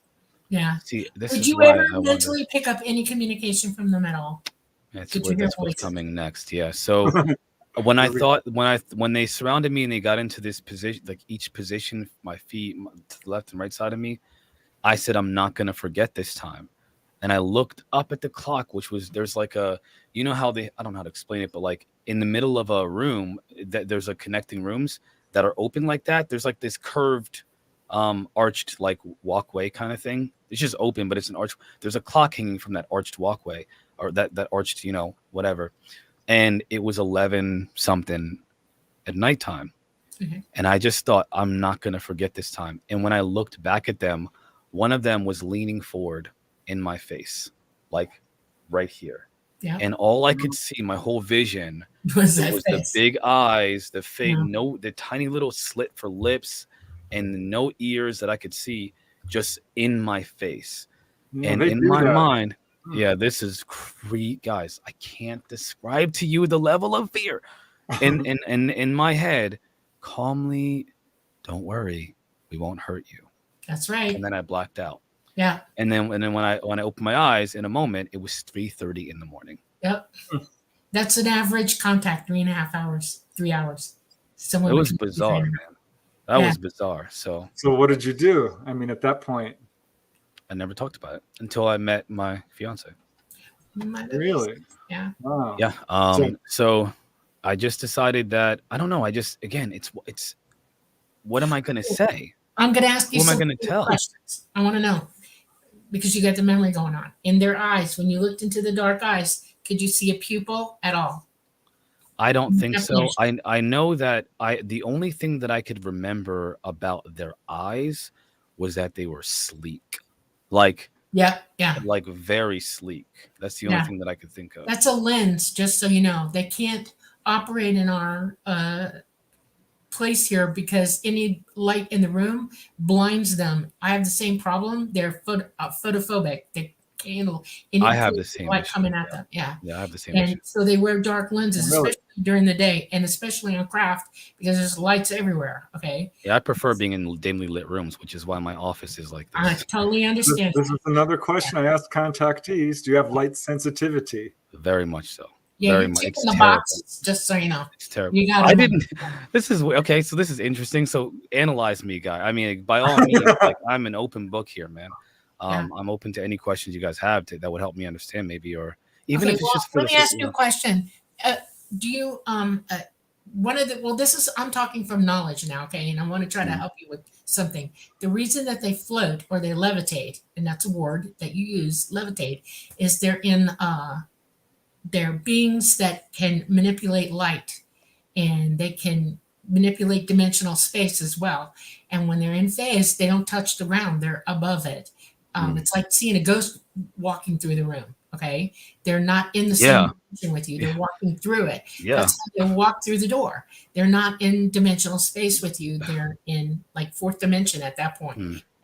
Yeah. See, this Did is you why ever I wonder. mentally pick up any communication from them at all? That's Did you hear what's voices? coming next. Yeah. So when they surrounded me and they got into this position, like each position, my feet to the left and right side of me, I said, I'm not gonna forget this time. And I looked up at the clock, which was there's like a, how I don't know how to explain it, but like in the middle of a room that there's a connecting rooms that are open like that. There's like this curved, arched like walkway kind of thing. It's just open, but it's an arch. There's a clock hanging from that arched walkway or that arched, whatever. And it was 11 something at nighttime. Mhm. And I just thought, I'm not going to forget this time. And when I looked back at them, one of them was leaning forward in my face, like right here. Yeah. And all I could see, my whole vision Was was the big eyes, the face, the tiny little slit for lips, and no ears that I could see, just in my face. And in my mind, this is guys. I can't describe to you the level of fear. And in my head, calmly, don't worry, we won't hurt you. That's right. And then I blacked out. Yeah. And then when I opened my eyes in a moment, it was 3:30 in the morning. Yep. That's an average contact, 3.5 hours, 3 hours. It was bizarre, man. That was bizarre. So what did you do? I mean, at that point, I never talked about it until I met my fiance. Really? Yeah. Wow. Yeah. So I just decided that I don't know. It's what am I going to say? I'm going to ask you Who am I some gonna tell? questions. I want to know because you got the memory going on. In their eyes, when you looked into the dark eyes, could you see a pupil at all? I don't think so. Definition. I know that the only thing that I could remember about their eyes was that they were sleek, like like very sleek. That's the only thing that I could think of. That's a lens, just so you know. They can't operate in our place here because any light in the room blinds them. I have the same problem. They're photophobic. They can't handle any I have the same light issue. coming at them. Yeah. Yeah, I have the same And issue. so they wear dark lenses, Really? especially during the day, and especially on craft because there's lights everywhere. Okay. Yeah, I prefer being in dimly lit rooms, which is why my office is like I this. totally understand. This is another question I asked contactees. Do you have light sensitivity? Very much so. Yeah, Very you're much. ticking It's the terrible. boxes, just so you know. It's terrible. You got I didn't. This is okay. So this is interesting. So analyze me, guy. I mean, by all means, like I'm an open book here, man. I'm open to any questions you guys have that would help me understand, maybe, or even if it's just for let me ask you a question. Do you I'm talking from knowledge now, okay? And I want to try to help you with something. The reason that they float or they levitate, and that's a word that you use, levitate, is they're beings that can manipulate light and they can manipulate dimensional space as well. And when they're in phase, they don't touch the ground, they're above it. It's like seeing a ghost walking through the room. Okay. They're not in the same dimension with you. They're walking through it. Yeah. That's how they walk through the door. They're not in dimensional space with you. They're in like fourth dimension at that point.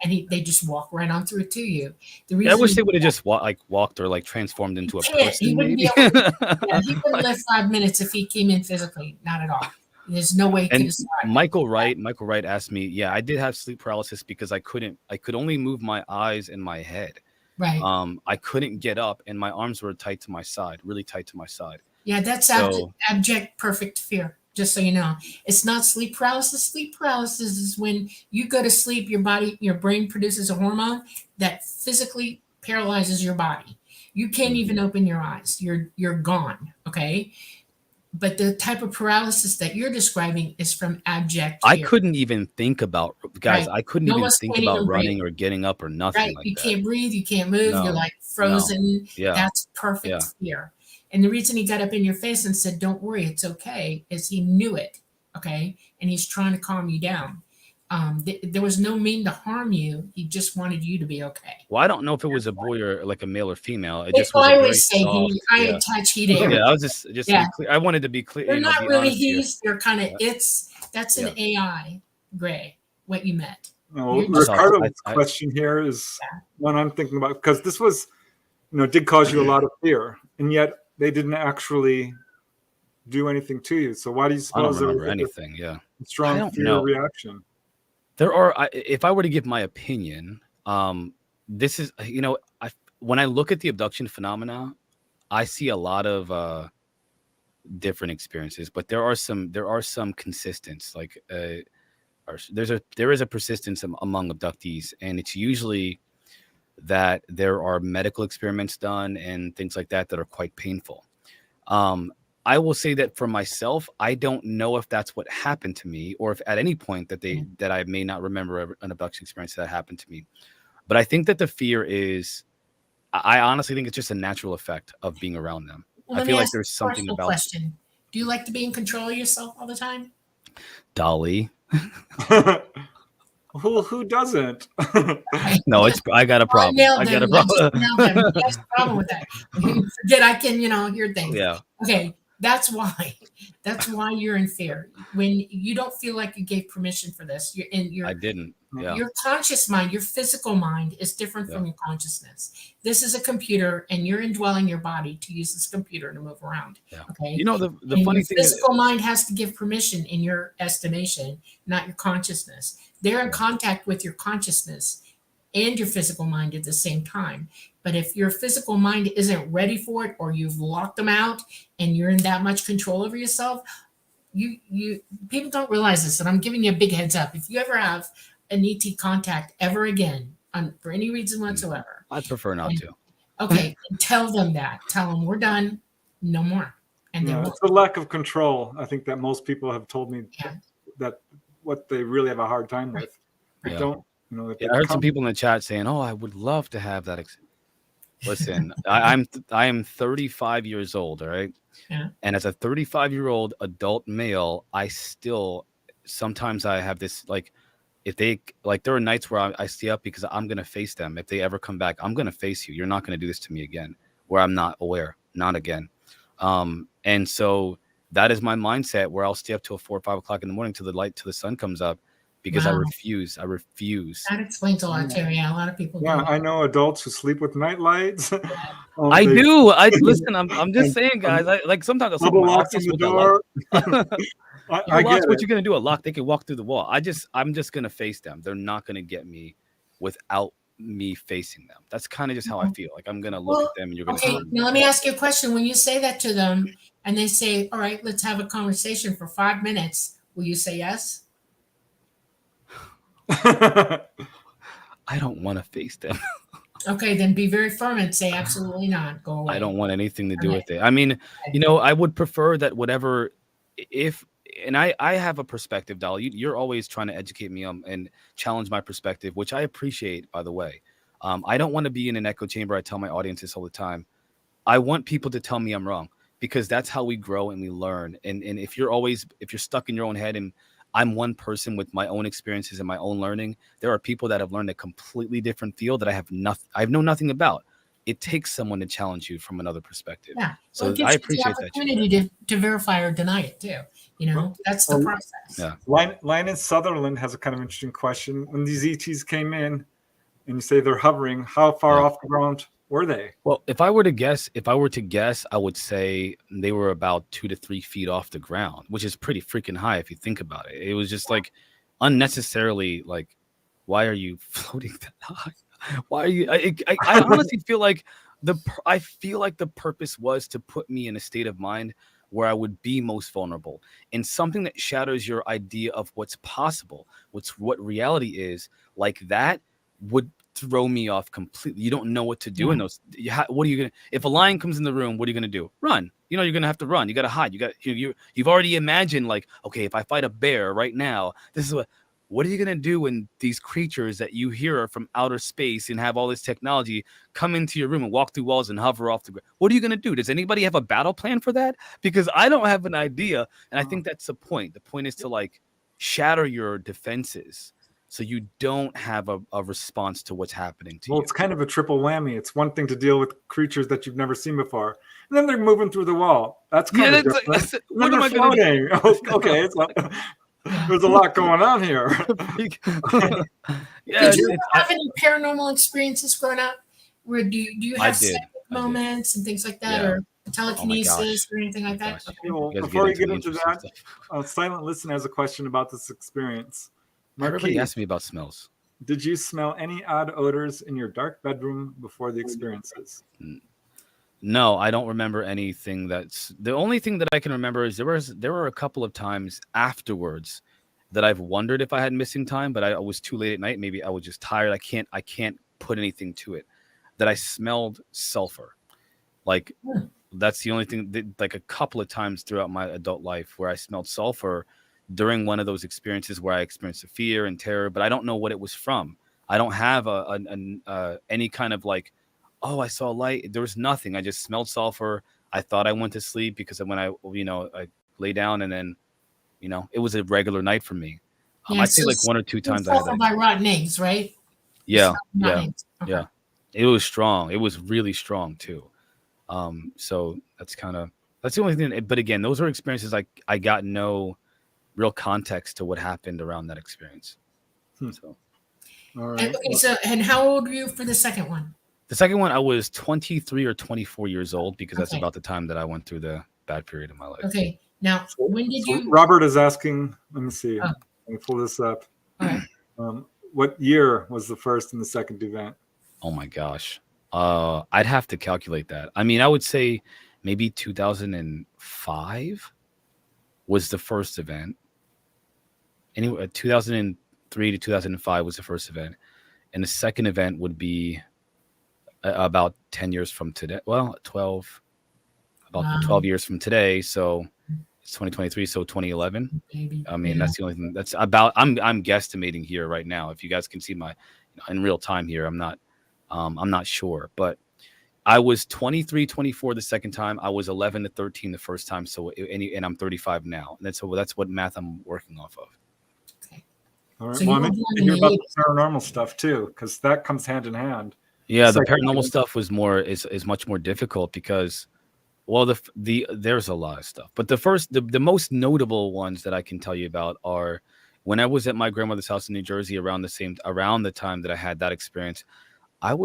And they just walk right on through to you. The reason I wish they would have just walked or like transformed into a person. he wouldn't be able to, he couldn't live 5 minutes if he came in physically. Not at all. There's no way he could And describe. Michael Wright asked me, I did have sleep paralysis because I could only move my eyes and my head. Right. I couldn't get up, and my arms were tight to my side, really tight to my side. Yeah, that's So abject perfect fear. Just so you know, it's not sleep paralysis. Sleep paralysis is when you go to sleep, your brain produces a hormone that physically paralyzes your body. You can't Mhm. even open your eyes. You're gone. Okay. But the type of paralysis that you're describing is from abject I fear. couldn't even think about, guys. Right. I couldn't You even almost think can't about even breathe. running or getting up or nothing Right. like You that. can't breathe. You can't move. You're No, like no, frozen. yeah, That's perfect yeah. fear. And the reason he got up in your face and said, "Don't worry, it's okay," is he knew it. Okay. And he's trying to calm you down. There was no mean to harm you. He just wanted you to be okay. Well, I don't know if it was a boy or like a male or female. It It's just was why a I very always say soft. he. I Yeah, attach he to yeah. everything. I was just to Yeah. be clear. I wanted to be clear. They're not Be really honest here. he's. They're kind of Yeah, that's yeah. an AI, Gray. What you meant. Well, You're just- Ricardo's question here is one I'm thinking about, because this was, did cause you a lot of fear, and yet they didn't actually do anything to you. So why do you I don't suppose there was remember anything. Yeah, a strong I don't fear know. reaction? There are. If I were to give my opinion, this is when I look at the abduction phenomena, I see a lot of different experiences, but there are some consistents. Like there is a persistence among abductees, and it's usually that there are medical experiments done and things like that are quite painful. I will say that for myself, I don't know if that's what happened to me, or if at any point that I may not remember an abduction experience that happened to me. But I think that the fear is, I honestly think it's just a natural effect of being around them. Well, I let feel me like ask there's a something personal about question. Do you like to be in control of yourself all the time? Dolly. Who doesn't? No, I got a problem. I got a problem. That's the problem with that. Forget I can, hear things. Yeah. Okay, that's why. That's why you're in fear. When you don't feel like you gave permission for this, I didn't. Yeah. your conscious mind, your physical mind is different from your consciousness. This is a computer, and you're indwelling your body to use this computer to move around. Yeah. Okay. The funny thing is, physical mind has to give permission in your estimation, not your consciousness. They're in contact with your consciousness and your physical mind at the same time. But if your physical mind isn't ready for it, or you've locked them out and you're in that much control over yourself, you people don't realize this, and I'm giving you a big heads up. If you ever have an ET contact ever again, for any reason whatsoever, I'd prefer not to. Okay, tell them that. Tell them we're done, no more. And they It's a lack of control. I think that most people have told me that what they really have a hard time with. They don't, I heard some people in the chat saying, "Oh, I would love to have that." Listen, I am 35 years old, all right? Yeah. And as a 35-year-old adult male, I still sometimes I have this, like, if they, like, there are nights where I stay up because I'm gonna face them. If they ever come back, I'm gonna face you. You're not gonna do this to me again. Where I'm not aware, not again. And so that is my mindset, where I'll stay up till 4 or 5 o'clock in the morning till the sun comes up, because I refuse. That explains a lot, Terry. Yeah, a lot of people do. I know adults who sleep with night lights. I do. Listen. I'm just saying, guys. Sometimes I'll sleep in my office with the door. I get what you're gonna do. A lock. They can walk through the wall. I'm just gonna face them. They're not gonna get me without me facing them. That's kind of just how I feel. Like, I'm gonna look at them, and you're gonna. Okay, now let me ask you a question. When you say that to them, and they say, "All right, let's have a conversation for 5 minutes," will you say yes? I don't want to face them. Okay, then be very firm and say absolutely not. Go away. I don't want anything to do with it. I mean, I would prefer that whatever, and I have a perspective, Dolly. You're always trying to educate me and challenge my perspective, which I appreciate, by the way. I don't want to be in an echo chamber. I tell my audience this all the time. I want people to tell me I'm wrong, because that's how we grow and we learn. And if you're stuck in your own head, and I'm one person with my own experiences and my own learning, there are people that have learned a completely different field that I know nothing about. It takes someone to challenge you from another perspective. Yeah. So Well, I appreciate the that. opportunity to verify or deny it too. That's the process. Yeah. Linus Sutherland has a kind of interesting question. When these ETs came in, and you say they're hovering, how far off the ground were they? Well, if I were to guess, I would say they were about 2 to 3 feet off the ground, which is pretty freaking high if you think about it. It was just like unnecessarily, like, why are you floating that high? Why are you? I honestly feel like the purpose was to put me in a state of mind where I would be most vulnerable, and something that shatters your idea of what's possible, what reality is, like that would throw me off completely. You don't know what to do in those. What are you gonna? If a lion comes in the room, what are you gonna do? Run. You know you're gonna have to run. You gotta hide. You've already imagined, like, okay, if I fight a bear right now, this is what are you going to do when these creatures that you hear are from outer space and have all this technology come into your room and walk through walls and hover off the ground? What are you going to do? Does anybody have a battle plan for that? Because I don't have an idea. And I think that's the point. The point is to like shatter your defenses so you don't have a response to what's happening to you. Well, it's kind of a triple whammy. It's one thing to deal with creatures that you've never seen before, and then they're moving through the wall. That's kind of different. What am I floating? Okay, there's a lot going on here. Yeah, Did you have any paranormal experiences growing up? Where do you have psychic moments and things like that, or telekinesis or anything like that? Okay, well, before we get into that, Silent Listen has a question about this experience. Everybody asked me about smells. Did you smell any odd odors in your dark bedroom before the experiences? No, I don't remember anything. The only thing that I can remember is there were a couple of times afterwards that I've wondered if I had missing time, but I was too late at night. Maybe I was just tired. I can't put anything to it. That I smelled sulfur. Like that's the only thing that, like a couple of times throughout my adult life where I smelled sulfur during one of those experiences where I experienced a fear and terror, but I don't know what it was from. I don't have any kind of like, oh, I saw light. There was nothing. I just smelled sulfur. I thought I went to sleep because when I lay down and then, it was a regular night for me. I'd say like one or two times. Sulfur by rotten eggs, right? Yeah. Yeah. It was strong. It was really strong too. So that's the only thing. But again, those are experiences I got no real context to what happened around that experience. So. All right. Okay, and how old were you for the second one? The second one, I was 23 or 24 years old because that's about the time that I went through the bad period of my life. Okay. Now, when did you... Robert is asking, let me see. Let me pull this up. All right. What year was the first and the second event? Oh, my gosh. I'd have to calculate that. I mean, I would say maybe 2005 was the first event. Anyway, 2003 to 2005 was the first event. And the second event would be about 10 years from today. Well, 12 years from today. So it's 2023. So 2011. I mean, that's the only thing that's about. I'm guesstimating here right now. If you guys can see my in real time here, I'm not sure, but I was 23, 24 the second time. I was 11 to 13 the first time. So and I'm 35 now. And that's what math I'm working off of. All right. So well, I'm interested to hear about the paranormal stuff too, because that comes hand in hand. Yeah, the paranormal stuff was is much more difficult because, well, there's a lot of stuff, but the most notable ones that I can tell you about are when I was at my grandmother's house in New Jersey around the time that I had that experience. I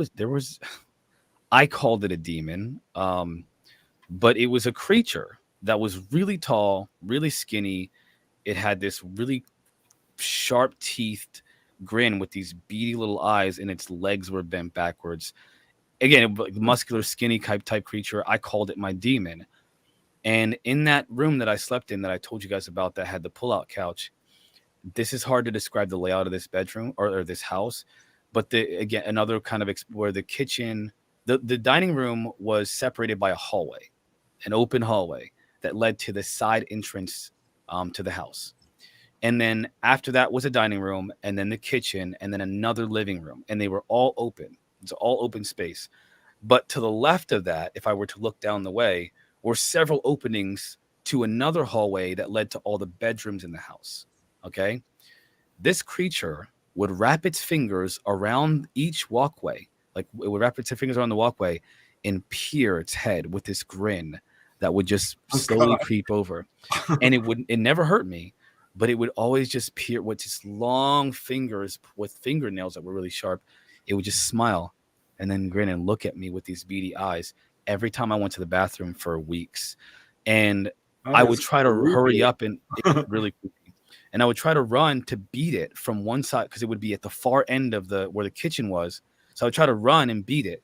called it a demon, but it was a creature that was really tall, really skinny. It had this really sharp teethed grin with these beady little eyes, and its legs were bent backwards. Again, muscular, skinny type creature. I called it my demon. And in that room that I slept in, that I told you guys about, that had the pull-out couch, this is hard to describe the layout of this bedroom or this house, but another kind of where the kitchen, the dining room was separated by a hallway, an open hallway that led to the side entrance to the house. And then after that was a dining room, and then the kitchen, and then another living room. And they were all open. It's all open space. But to the left of that, if I were to look down the way, were several openings to another hallway that led to all the bedrooms in the house. Okay? This creature would wrap its fingers around each walkway. Like it would wrap its fingers around the walkway and peer its head with this grin that would just slowly creep over. And it never hurt me. But it would always just peer with its long fingers with fingernails that were really sharp. It would just smile and then grin and look at me with these beady eyes every time I went to the bathroom for weeks. And I would try to hurry up and really creepy. And I would try to run to beat it from one side because it would be at the far end of where the kitchen was. So I try to run and beat it.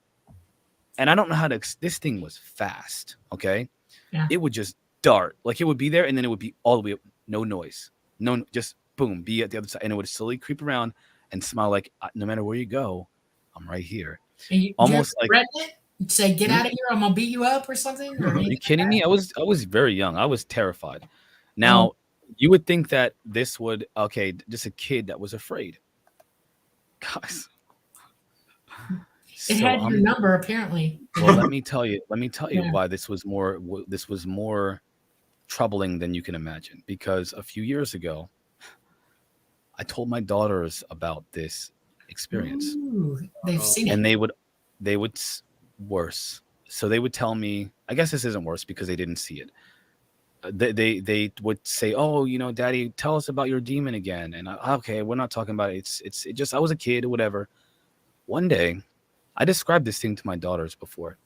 And I don't know how to, this thing was fast. Okay. Yeah. It would just dart. Like it would be there and then it would be all the way up. No noise. No, just boom, be at the other side. And it would slowly creep around and smile like, no matter where you go, I'm right here. And you, Almost like, threaten it? Say, get out of here, I'm gonna beat you up or something? Or are you anything kidding like me? I was very young. I was terrified. Now, you would think that this would, okay, just a kid that was afraid. Guys. It had your number, apparently. Well, let me tell you Yeah. why this was more troubling than you can imagine. Because a few years ago, I told my daughters about this experience. Ooh, they've seen And it. they would worse. So they would tell me, I guess this isn't worse because they didn't see it. They would say, "Oh, you know, Daddy, tell us about your demon again." And okay, we're not talking about it. It just I was a kid or whatever. One day, I described this thing to my daughters before.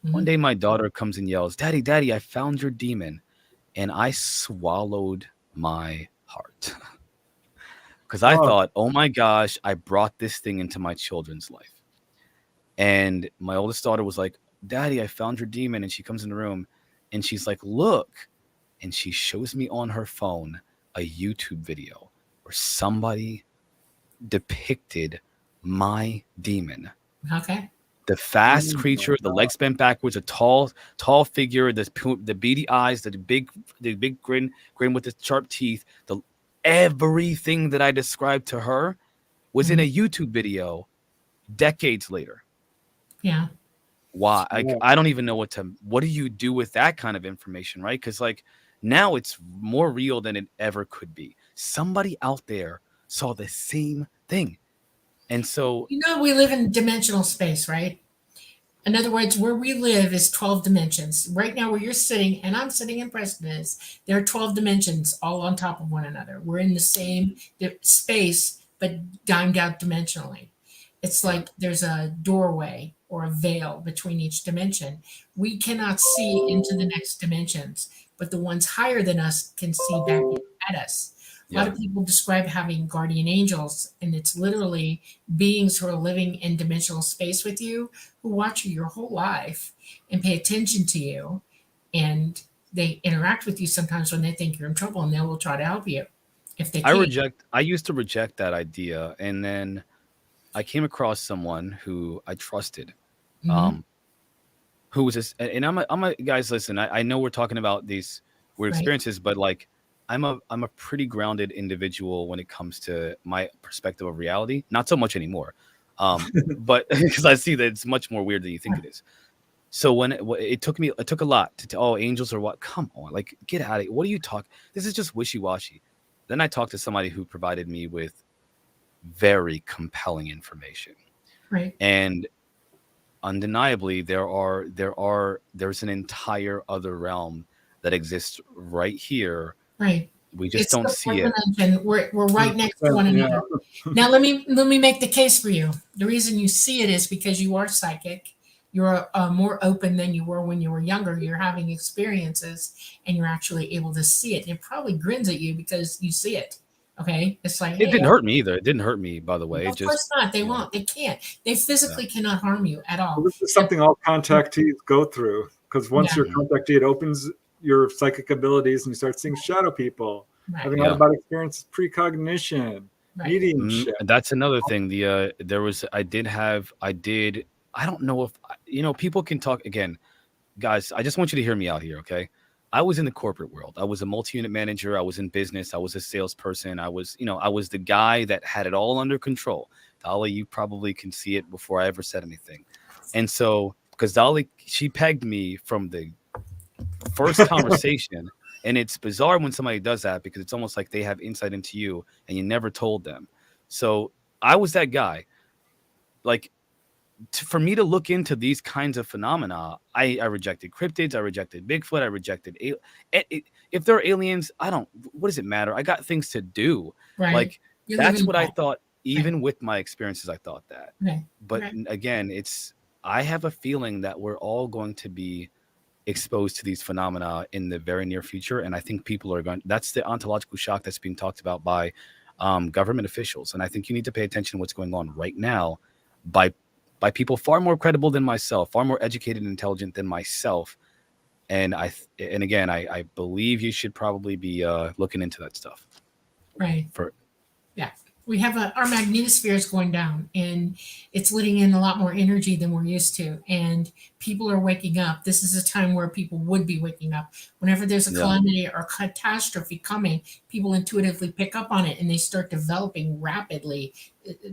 One day, my daughter comes and yells, "Daddy, Daddy, I found your demon," and I swallowed my heart because I thought, "Oh my gosh, I brought this thing into my children's life." And my oldest daughter was like, "Daddy, I found your demon," and she comes in the room, and she's like, "Look." And she shows me on her phone a YouTube video where somebody depicted my demon. Okay. The fast creature, the legs bent backwards, a tall figure, the beady eyes, the big grin with the sharp teeth. Everything that I described to her was in a YouTube video decades later. Yeah. Why? I don't even know what do you do with that kind of information, right? Because like now it's more real than it ever could be. Somebody out there saw the same thing. And so, you know, we live in dimensional space, right? In other words, where we live is 12 dimensions. Right now, where you're sitting, and I'm sitting in Preston, there are 12 dimensions all on top of one another. We're in the same space, but dimed out dimensionally. It's like there's a doorway or a veil between each dimension. We cannot see into the next dimensions, but the ones higher than us can see back at us. A lot of people describe having guardian angels, and it's literally beings who are living in dimensional space with you, who watch you your whole life and pay attention to you. And they interact with you sometimes when they think you're in trouble, and they will try to help you if they can. I used to reject that idea. And then I came across someone who I trusted, who was this, and I'm a guys, listen, I know we're talking about these weird experiences, but like, I'm a pretty grounded individual when it comes to my perspective of reality. Not so much anymore, but because I see that it's much more weird than you think it is. So when it took a lot to angels or what? Come on, like get out of it. What are you talking? This is just wishy-washy. Then I talked to somebody who provided me with very compelling information, Right. and undeniably there's an entire other realm that exists right here. Right. We just don't see it. We're right next to one another. Now let me make the case for you. The reason you see it is because you are psychic. You're more open than you were when you were younger. You're having experiences, and you're actually able to see it. It probably grins at you because you see it. Okay, it's like It didn't hurt me either. It didn't hurt me, by the way. Of course not. They won't. They can't. They physically cannot harm you at all. Well, this is something all contactees go through, because once your contactee, it opens your psychic abilities and you start seeing shadow people, having out of body experiences, precognition, mediumship. That's another thing. I don't know if people can talk again, guys. I just want you to hear me out here, okay? I was in the corporate world. I was a multi-unit manager. I was in business. I was a salesperson. I was the guy that had it all under control. Dolly, you probably can see it before I ever said anything. And so, because Dolly, she pegged me from the first conversation, and it's bizarre when somebody does that because it's almost like they have insight into you and you never told them. So I was that guy. Like, for me to look into these kinds of phenomena, I rejected cryptids, I rejected Bigfoot, I rejected if there are aliens, what does it matter? I got things to do. Right. Like, that's what I thought. Even with my experiences, I thought that. Right. But again, I have a feeling that we're all going to be exposed to these phenomena in the very near future. And I think people are that's the ontological shock that's being talked about by government officials. And I think you need to pay attention to what's going on right now by by people far more credible than myself, far more educated and intelligent than myself. And again, I believe you should probably be looking into that stuff. Right. For Yeah. We have our magnetosphere is going down, and it's letting in a lot more energy than we're used to. And people are waking up. This is a time where people would be waking up. Whenever there's a calamity or catastrophe coming, people intuitively pick up on it, and they start developing rapidly,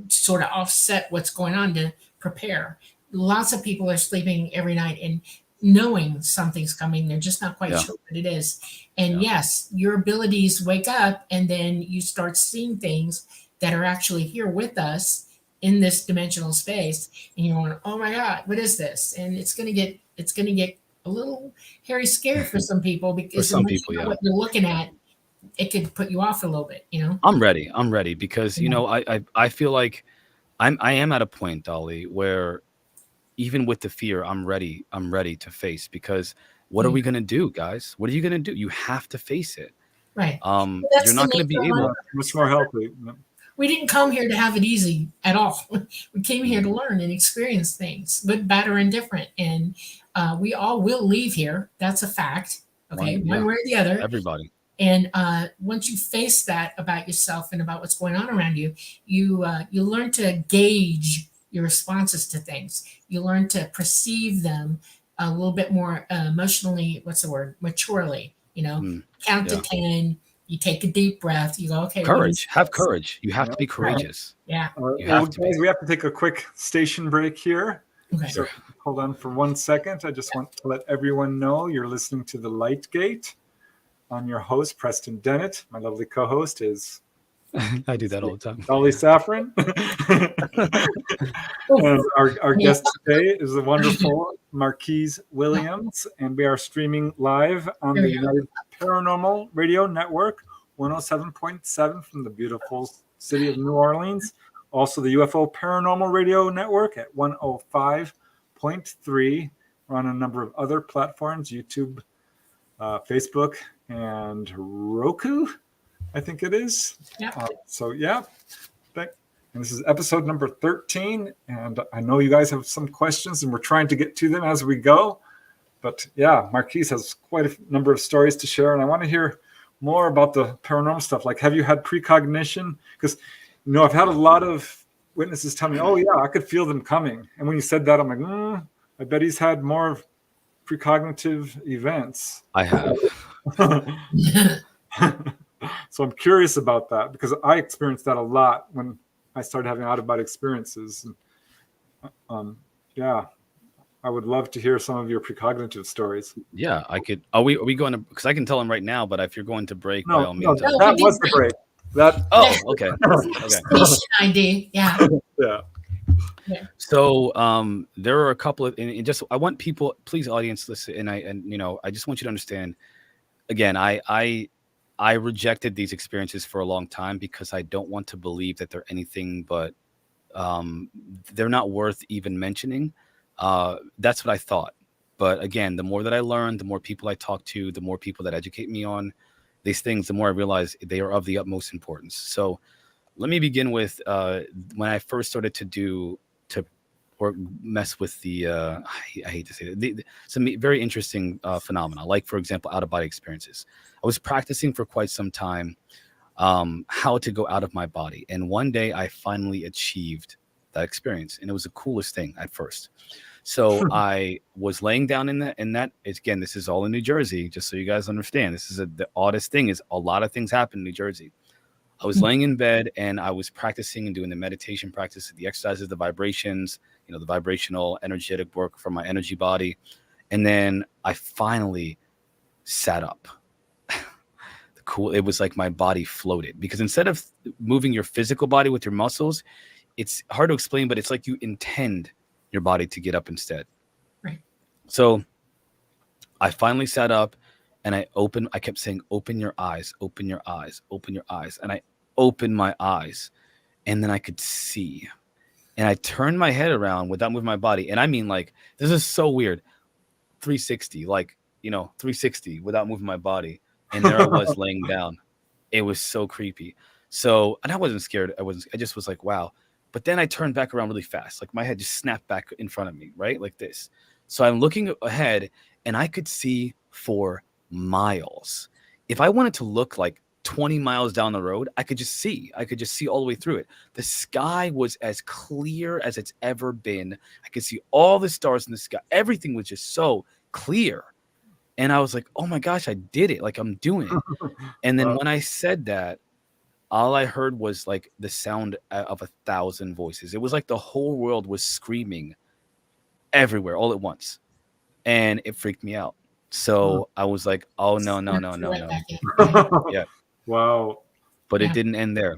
sort of offset what's going on to prepare. Lots of people are sleeping every night and knowing something's coming. They're just not quite sure what it is. And yes, your abilities wake up, and then you start seeing things that are actually here with us in this dimensional space, and you're going, oh my God, what is this? And it's gonna get a little hairy scary for some people, because some people, what you're looking at, it could put you off a little bit, you know. I'm ready because you know, I feel like I am at a point, Dolly, where even with the fear, I'm ready to face, because what are we gonna do, guys? What are you gonna do? You have to face it. Right. You're not gonna be able. Much more healthy. We didn't come here to have it easy at all. We came here to learn and experience things, good, bad, or indifferent. And we all will leave here. That's a fact. Okay, one way or the other. Everybody. And once you face that about yourself and about what's going on around you, you learn to gauge your responses to things. You learn to perceive them a little bit more emotionally, maturely, you know, count to 10, you take a deep breath, you go, okay. Courage, have courage. You have to be courageous. Yeah. You have to guys, we have to take a quick station break here. Okay. So hold on for 1 second. I just want to let everyone know you're listening to The Light Gate. I'm your host, Preston Dennett. My lovely co-host is I do that all the time. Dolly Saffron. And our guest today is the wonderful Marquise Williams, and we are streaming live on the United Paranormal Radio Network, 107.7 from the beautiful city of New Orleans. Also the UFO Paranormal Radio Network at 105.3. We're on a number of other platforms, YouTube, Facebook, and Roku, I think it is. Yeah. And this is episode number 13. And I know you guys have some questions, and we're trying to get to them as we go. But yeah, Marquise has quite a number of stories to share, and I want to hear more about the paranormal stuff. Like, have you had precognition? Because, you know, I've had a lot of witnesses tell me, oh yeah, I could feel them coming. And when you said that, I'm like, I bet he's had more precognitive events. I have. So I'm curious about that, because I experienced that a lot when I started having out-of-body experiences. And, I would love to hear some of your precognitive stories. Yeah, I could. Are we going to? Because I can tell them right now. But if you're going to break, by all means. That was the break. Okay. Station ID. Yeah. Yeah. So there are a couple of, and just I want people, please, audience, listen, and you know, I just want you to understand. Again, I rejected these experiences for a long time because I don't want to believe that they're anything but they're not worth even mentioning. That's what I thought. But again, the more that I learn, the more people I talk to, the more people that educate me on these things, the more I realize they are of the utmost importance. So let me begin with when I first started to mess with the I hate to say it, some very interesting phenomena, like, for example, out-of-body experiences. I was practicing for quite some time how to go out of my body, and one day I finally achieved that experience, and it was the coolest thing at first. So I was laying down in that again, this is all in New Jersey, just so you guys understand. This is the oddest thing, is a lot of things happen in New Jersey. I was laying in bed, and I was practicing and doing the meditation practice, the exercises, the vibrations, you know, the vibrational energetic work from my energy body. And then I finally sat up. It was like my body floated, because instead of moving your physical body with your muscles, it's hard to explain, but it's like you intend your body to get up instead. Right. So I finally sat up, and I kept saying, open your eyes, open your eyes, open your eyes. And I opened my eyes, and then I could see. And I turned my head around without moving my body. And I mean, like, this is so weird. 360, like, you know, 360 without moving my body. And there I was laying down. It was so creepy. So, and I wasn't scared. I just was like, wow. But then I turned back around really fast. Like my head just snapped back in front of me, right? Like this. So I'm looking ahead and I could see for miles. If I wanted to look like 20 miles down the road, I could just see. I could just see all the way through it. The sky was as clear as it's ever been. I could see all the stars in the sky. Everything was just so clear. And I was like, oh my gosh, I did it. Like I'm doing it. And then when I said that, all I heard was like the sound of 1,000 voices. It was like the whole world was screaming everywhere all at once. And it freaked me out. So I was like, oh, no. Yeah. Wow. But it didn't end there.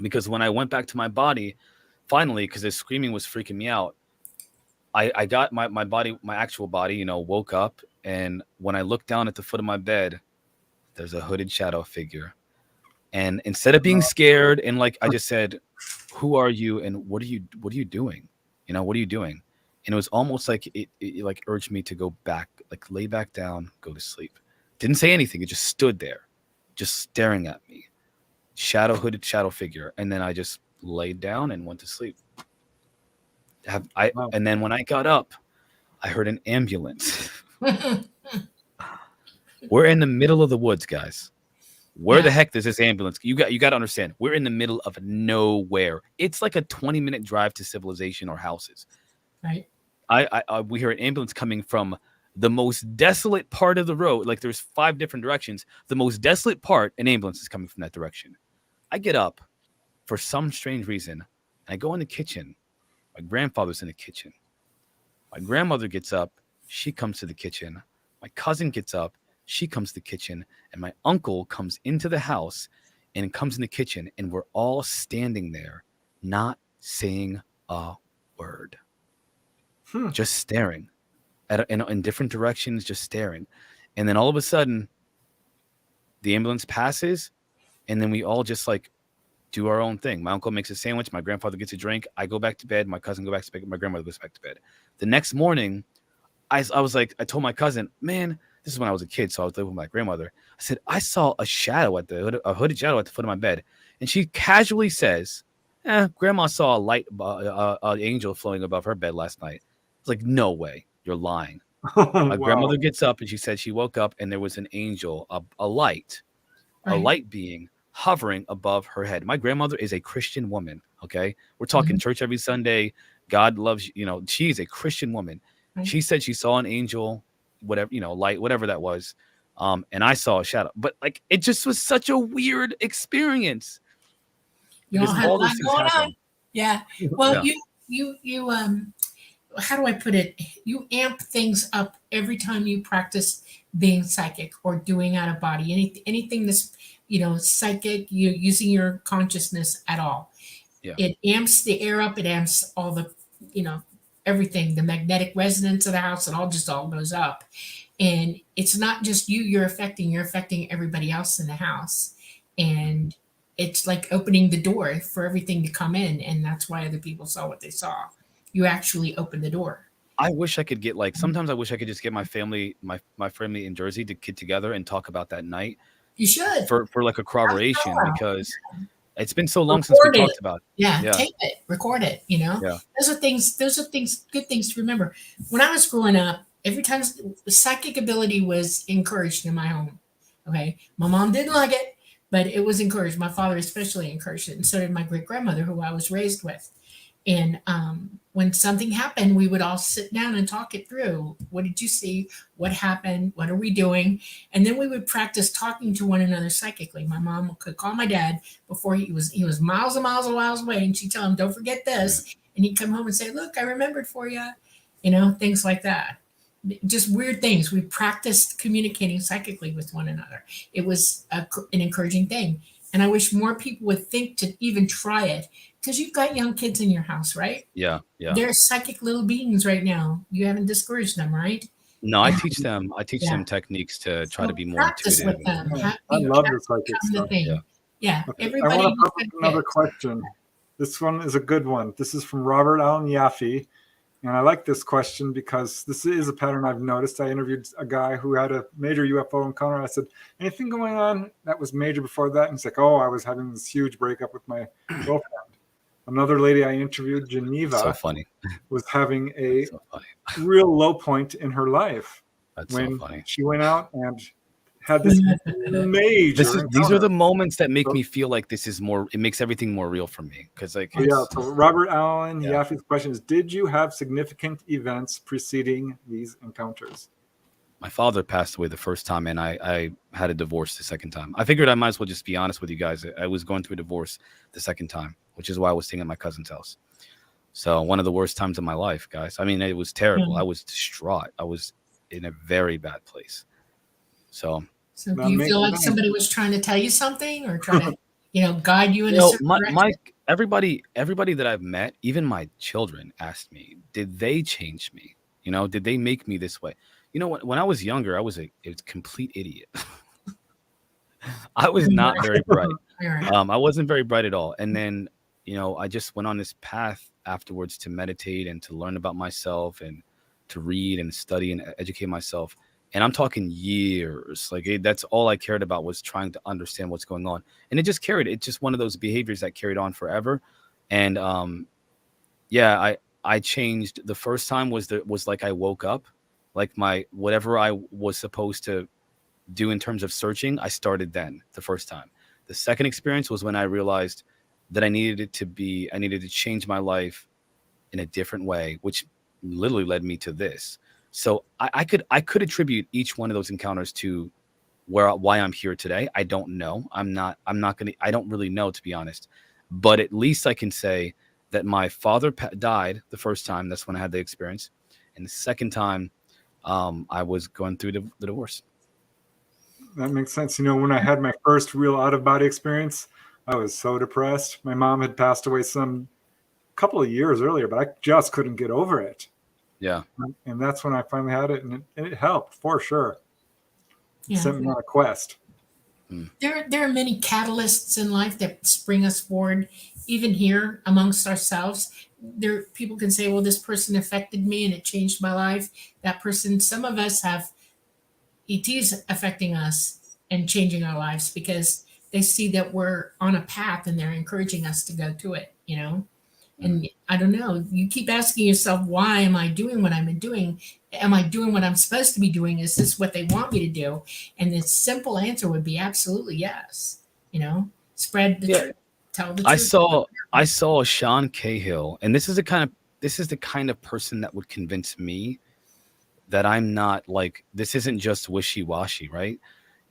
Because when I went back to my body, finally, because the screaming was freaking me out, I got my body, my actual body, you know, woke up. And when I looked down at the foot of my bed, there's a hooded shadow figure. And instead of being scared and like, I just said, who are you? And what are you doing? You know, what are you doing? And it was almost like it like urged me to go back, like lay back down, go to sleep. Didn't say anything. It just stood there, just staring at me. Hooded shadow figure. And then I just laid down and went to sleep. And then when I got up, I heard an ambulance. We're in the middle of the woods, guys. Where the heck does this ambulance? You got to understand. We're in the middle of nowhere. It's like a 20-minute drive to civilization or houses. Right. We hear an ambulance coming from the most desolate part of the road. Like there's 5 different directions. The most desolate part, an ambulance is coming from that direction. I get up for some strange reason. And I go in the kitchen. My grandfather's in the kitchen. My grandmother gets up. She comes to the kitchen. My cousin gets up. She comes to the kitchen. And my uncle comes into the house and comes in the kitchen. And we're all standing there, not saying a word. Just staring in different directions, just staring. And then all of a sudden, the ambulance passes. And then we all just like do our own thing. My uncle makes a sandwich. My grandfather gets a drink. I go back to bed. My cousin goes back to bed. My grandmother goes back to bed. The next morning, I was like, I told my cousin, man, this is when I was a kid. So I was living with my grandmother. I said, I saw a shadow a hooded shadow at the foot of my bed. And she casually says, grandma saw a light, an angel floating above her bed last night. I was like, no way. You're lying. My grandmother gets up and she said she woke up and there was an angel, a light being hovering above her head. My grandmother is a Christian woman. Okay. We're talking church every Sunday. God loves, she's a Christian woman. Right. She said she saw an angel, whatever, light, whatever that was. And I saw a shadow, but like, it just was such a weird experience. You all had a lot going on. Yeah. Well, you how do I put it? You amp things up every time you practice being psychic or doing out of body. Anything that's, psychic, you using your consciousness at all. Yeah. It amps the air up. It amps all the, everything, the magnetic resonance of the house. It all goes up. And it's not just you're affecting everybody else in the house. And it's like opening the door for everything to come in. And that's why other people saw what they saw. You actually open the door. I wish I could get sometimes I wish I could just get my family, my family in Jersey to get together and talk about that night. You should. For like a corroboration because it's been so long since we talked about it. Yeah, tape it, record it, Yeah. Those are things, good things to remember. When I was growing up, every time psychic ability was encouraged in my home. Okay. My mom didn't like it, but it was encouraged. My father especially encouraged it. And so did my great grandmother, who I was raised with. And when something happened, we would all sit down and talk it through. What did you see? What happened? What are we doing? And then we would practice talking to one another psychically. My mom could call my dad before he was miles and miles and miles away. And she'd tell him, don't forget this. And he'd come home and say, look, I remembered for you. Things like that. Just weird things. We practiced communicating psychically with one another. It was an encouraging thing. And I wish more people would think to even try it. Because you've got young kids in your house, right? Yeah. They're psychic little beings right now. You haven't discouraged them, right? No, I teach them techniques to try to be more practice intuitive. With them. I love the psychic stuff. Yeah. Okay. Everybody. I want to put up another question. This one is a good one. This is from Robert Allen Yaffe. And I like this question because this is a pattern I've noticed. I interviewed a guy who had a major UFO encounter. I said, anything going on that was major before that? And he's like, I was having this huge breakup with my girlfriend. Another lady I interviewed, So Geneva, funny. was having a So funny. real low point in her life That's so when funny. she went out and had this major These are encounter. the moments that make So- me feel like this is more. It makes everything more real for me because like So yeah, so Robert Allen, he Yeah. asked me the question is, did you have significant events preceding these encounters? my father passed away the first time, and I had a divorce the second time. I figured I might as well just be honest with you guys. I was going through a divorce the second time, which is why I was staying at my cousin's house. So one of the worst times of my life, guys. I mean, it was terrible. I was distraught. I was in a very bad place. So So That do you makes feel like sense. somebody was trying to tell you something or try to, guide you in you a know, certain my direction? everybody that I've met, even my children, asked me, did they change me? Did they make me this way? When I was younger, I was a complete idiot. I was not very bright. All right. I wasn't very bright at all. And then, I just went on this path afterwards to meditate and to learn about myself and to read and study and educate myself. And I'm talking years. Like that's all I cared about was trying to understand what's going on. And it just carried. It's just one of those behaviors that carried on forever. And I changed. The first time was like I woke up, like whatever I was supposed to do in terms of searching, I started then the first time. The second experience was when I realized that I needed to change my life in a different way, which literally led me to this. So I could attribute each one of those encounters to why I'm here today. I don't know. I don't really know, to be honest, but at least I can say that my father died the first time. That's when I had the experience. And the second time I was going through the divorce. That makes sense. When I had my first real out-of-body experience, I was so depressed. My mom had passed away some couple of years earlier, but I just couldn't get over it. Yeah. And that's when I finally had it, and it helped for sure. It Yeah. sent me on a quest. There are many catalysts in life that spring us forward, even here amongst ourselves. People can say, well, this person affected me and it changed my life. That person, some of us have ETs affecting us and changing our lives because they see that we're on a path and they're encouraging us to go to it, And I don't know, you keep asking yourself, why am I doing what I'm doing? Am I doing what I'm supposed to be doing? Is this what they want me to do? And the simple answer would be absolutely yes. Spread the truth, tell the truth. I saw Sean Cahill, and this is the kind of person that would convince me that I'm not like, this isn't just wishy-washy, right?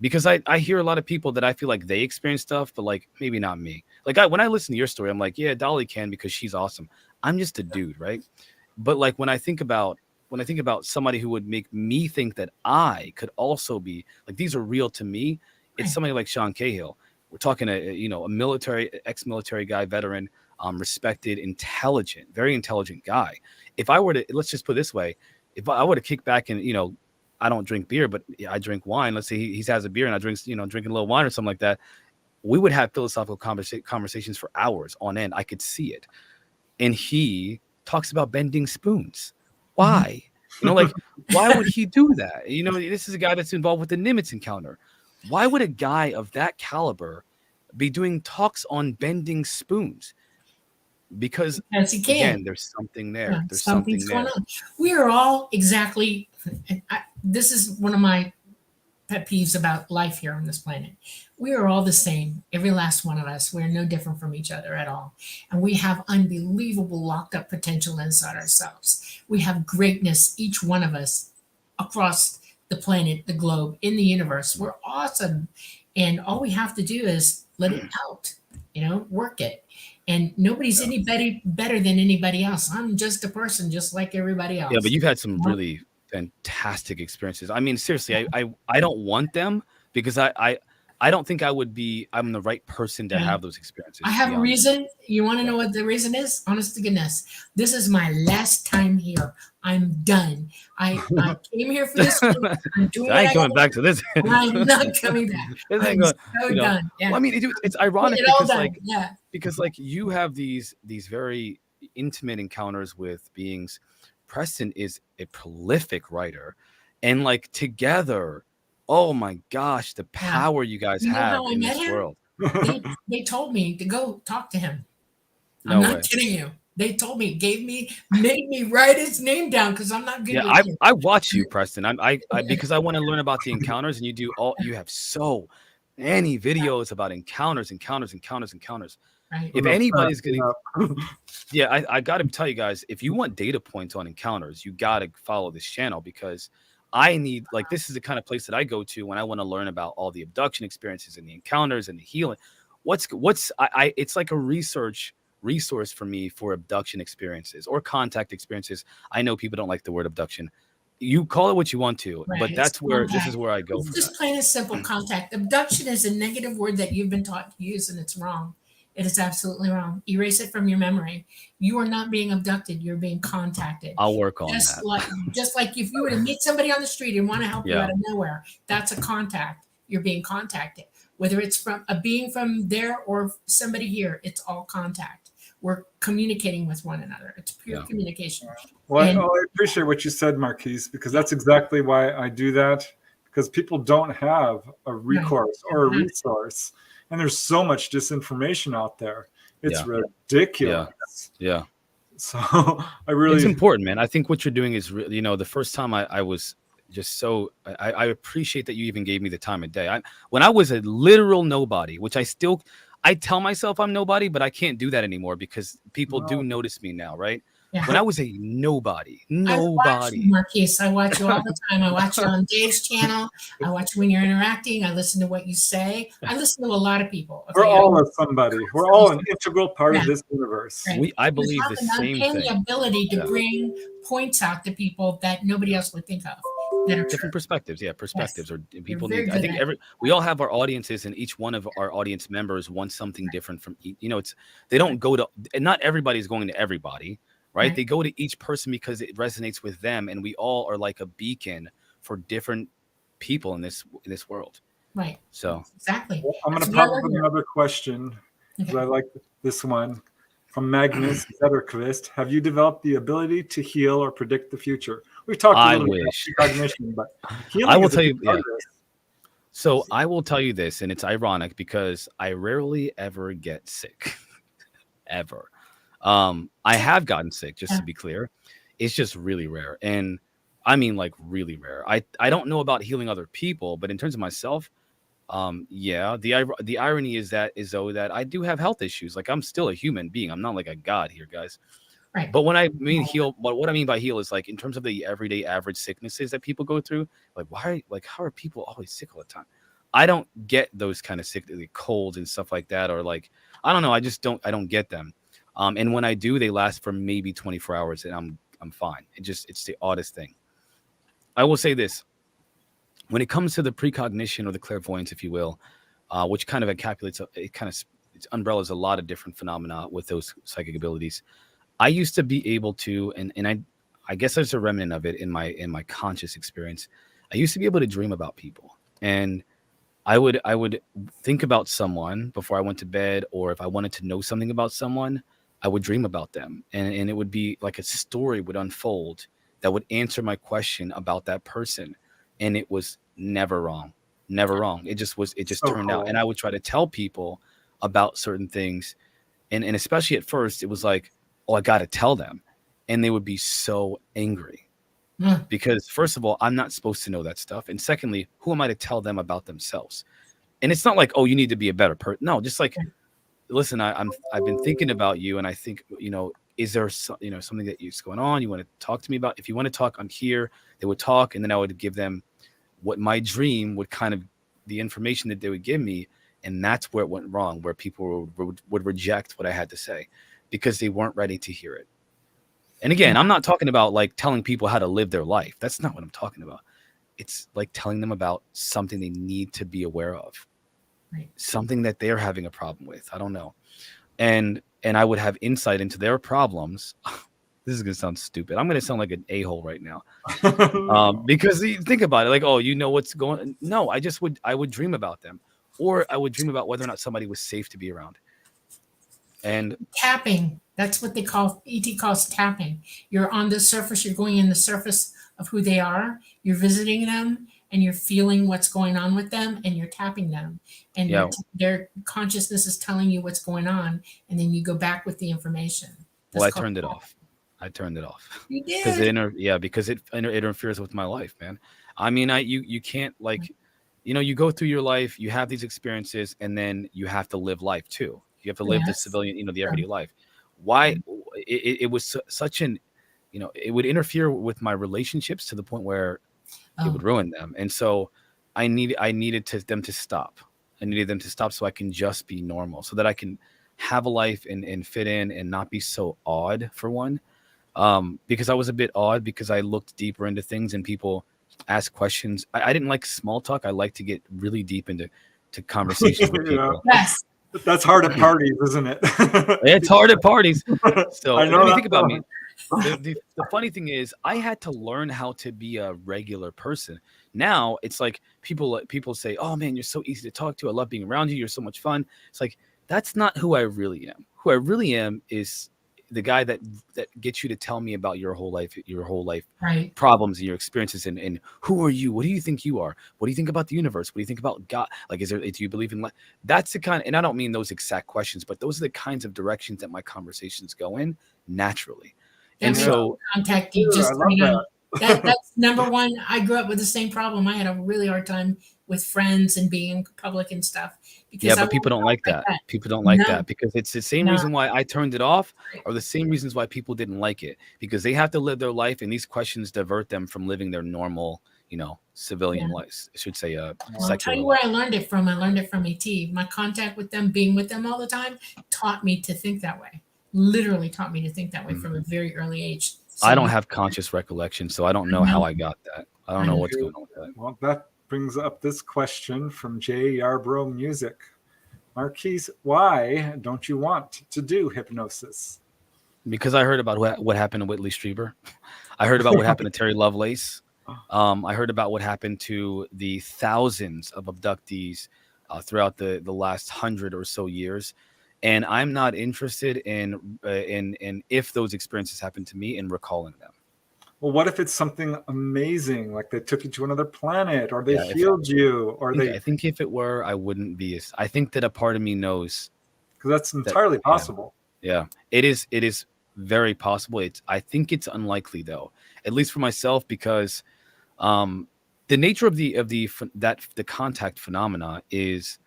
Because I hear a lot of people that I feel like they experience stuff, but like maybe not me. Like when I listen to your story, I'm like, yeah, Dolly can because she's awesome. I'm just a dude, right? But like when I think about somebody who would make me think that I could also be like, these are real to me, it's somebody like Sean Cahill. We're talking a ex-military guy, veteran, respected, intelligent, very intelligent guy. If I were to, let's just put it this way, if I were to kick back and, I don't drink beer, but I drink wine. Let's say he has a beer and I drink, drinking a little wine or something like that. We would have philosophical conversations for hours on end. I could see it. And he talks about bending spoons. Why? Why would he do that? This is a guy that's involved with the Nimitz encounter. Why would a guy of that caliber be doing talks on bending spoons? Because he can. Again, there's something there. Yeah, There's something there. going on. We are all exactly. This is one of my pet peeves about life here on this planet. We are all the same. Every last one of us. We're no different from each other at all, and we have unbelievable locked up potential inside ourselves. We have greatness, each one of us, across the planet, the globe, in the universe. We're awesome, and all we have to do is let it out. Work it. And nobody's anybody better than anybody else. I'm just a person, just like everybody else. Yeah, but you've had some really fantastic experiences. I mean, seriously, I don't want them because I don't think I'm the right person to have those experiences. I have a reason. You want to know what the reason is? Honest to goodness, this is my last time here. I'm done. I came here for this one. I'm doing I ain't coming back to this. I'm not coming back. I'm so done. Yeah. Well, I mean, it's ironic because you have these very intimate encounters with beings. Preston is a prolific writer, and like together, oh my gosh, the power you guys have in this world. They told me to go talk to him. I'm No not way. kidding you. They told me, made me write his name down because I'm not good Yeah, with I watch you, Preston. I because I want to learn about the encounters, and you have so many videos about encounters. Right. If I'm obsessed, anybody's gonna, yeah, I got to tell you guys, if you want data points on encounters, you got to follow this channel because I need, like, this is the kind of place that I go to when I want to learn about all the abduction experiences and the encounters and the healing. It's like a resource for me for abduction experiences or contact experiences. I know people don't like the word abduction. You call it what you want to, Right. but It's this is contact. where I go It's for just that. plain and simple contact. Abduction is a negative word that you've been taught to use, and it's wrong. It is absolutely wrong. Erase it from your memory. You are not being abducted. You're being contacted. I'll work on Just that. like just like if you were to meet somebody on the street and want to help you Yeah. out of nowhere, that's a contact. You're being contacted. Whether it's from a being from there or somebody here, it's all contact. We're communicating with one another. It's pure Yeah. communication. Well, And I appreciate what you said, Marquise, because that's exactly why I do that. Because people don't have a recourse or a resource, and there's so much disinformation out there. It's Yeah. ridiculous. Yeah. So I really, It's important, man. I think what you're doing is really, the first time I was just so, I appreciate that you even gave me the time of day. When I was a literal nobody, which I tell myself I'm nobody, but I can't do that anymore because people do notice me now, right? yeah. When I was a nobody, I watch you, Marquise. I watch you all the time. I watch you on Dave's channel. I watch you when you're interacting. I listen to what you say. I listen to a lot of people. we're Okay? all somebody. We're all an integral part of Yeah. this universe. Right. I believe the There's same uncanny thing. ability to Yeah. bring points out to people that nobody else would think of. That are Different true. perspectives. Yeah, perspectives. Or people very need. I good think at it. we all have our audiences, and each one of our audience members wants something different from each. They don't go to, and not everybody's going to everybody, right? They go to each person because it resonates with them, and we all are like a beacon for different people in this world. Right. So Exactly. Well, I'm going to That's why pop up we're here. another question because Okay. I like this one from Magnus Zetterquist. Have you developed the ability to heal or predict the future? We've talked a I little bit wish. about precognition, but healing I will is a tell you. big part Yeah. of this. So I will tell you this, and it's ironic because I rarely ever get sick, ever. I have gotten sick, just to be clear. It's just really rare, and I mean like really rare. I don't know about healing other people, but in terms of myself, yeah. The irony is that I do have health issues. Like I'm still a human being. I'm not like a god here, guys. Right. But when I mean heal, but what I mean by heal is like in terms of the everyday average sicknesses that people go through. Like how are people always sick all the time? I don't get those kind of sick, like colds and stuff like that, or like I don't know. I don't get them. And when I do, they last for maybe 24 hours, and I'm fine. It's the oddest thing. I will say this: when it comes to the precognition or the clairvoyance, if you will, which kind of encapsulates, it umbrellas a lot of different phenomena with those psychic abilities. I used to be able to, and I guess there's a remnant of it in my conscious experience. I used to be able to dream about people, and I would think about someone before I went to bed, or if I wanted to know something about someone, I would dream about them, and it would be like a story would unfold that would answer my question about that person, and it was never wrong. It just So turned out, cool. and I would try to tell people about certain things, and especially at first, it was like, oh, I got to tell them. And they would be so angry because first of all, I'm not supposed to know that stuff. And secondly, who am I to tell them about themselves? And it's not like, oh, you need to be a better person. No, just like, listen, I've been thinking about you. And I think, is there something that is going on? You want to talk to me about? If you want to talk, I'm here. They would talk. And then I would give them what my dream would kind of the information that they would give me. And that's where it went wrong, where people would reject what I had to say, because they weren't ready to hear it. And again, I'm not talking about like telling people how to live their life. That's not what I'm talking about. It's like telling them about something they need to be aware of, something that they're having a problem with. I don't know. And I would have insight into their problems. This is going to sound stupid. I'm going to sound like an a-hole right now. Because think about it. Like, oh, you know what's going on. No, I would dream about them, or I would dream about whether or not somebody was safe to be around. And tapping, that's what ET calls tapping. You're on the surface, you're going in the surface of who they are, you're visiting them, and you're feeling what's going on with them, and you're tapping them, and Yeah. their consciousness is telling you what's going on, and then you go back with the information. Well, That's I called turned it tapping. off. I turned it off You because did. because it interferes with my life, man. I mean, you can't, like, you go through your life, you have these experiences, and then you have to live life too. You have to live the Yes. civilian, the Sure. everyday life. Why it was such an, it would interfere with my relationships to the point where it would ruin them. And so I needed them to stop. I needed them to stop so I can just be normal, so that I can have a life and fit in and not be so odd, for one. Because I was a bit odd because I looked deeper into things and people ask questions. I didn't like small talk. I like to get really deep into conversations with people. Yes. That's hard at parties, isn't it? It's hard at parties. So I know when you that think about me, feeling. the funny thing is I had to learn how to be a regular person. Now it's like people say, "Oh man, you're so easy to talk to. I love being around you. You're so much fun." It's like, that's not who I really am. Who I really am is the guy that gets you to tell me about your whole life Right. problems and your experiences, and who are you? What do you think you are? What do you think about the universe? What do you think about God? Like, do you believe in life? That's the kind, and I don't mean those exact questions, but those are the kinds of directions that my conversations go in naturally. And so Contact you I just love that. that's number one. I grew up with the same problem. I had a really hard time with friends and being in public and stuff because but people don't like that. People don't like that because it's the same reason why I turned it off, or the same reasons why people didn't like it, because they have to live their life and these questions divert them from living their normal, civilian life. I should say, I'll tell you where I learned it from. I learned it from AT. My contact with them, being with them all the time, taught me to think that way. Literally taught me to think that way from a very early age. So I don't have conscious recollection, so I don't know how I got that. I don't know what's going on with that. Well, that brings up this question from Jay Yarbrough Music. Marquise, why don't you want to do hypnosis? Because I heard about what happened to Whitley Strieber. I heard about what happened to Terry Lovelace. I heard about what happened to the thousands of abductees throughout the last 100 or so years. And I'm not interested in if those experiences happen to me, in recalling them. Well, what if it's something amazing, like they took you to another planet, or they healed you, or I think if it were, I wouldn't be. I think that a part of me knows, because that's entirely possible. Yeah, it is. It is very possible. I think it's unlikely, though, at least for myself, because the nature of the contact phenomena is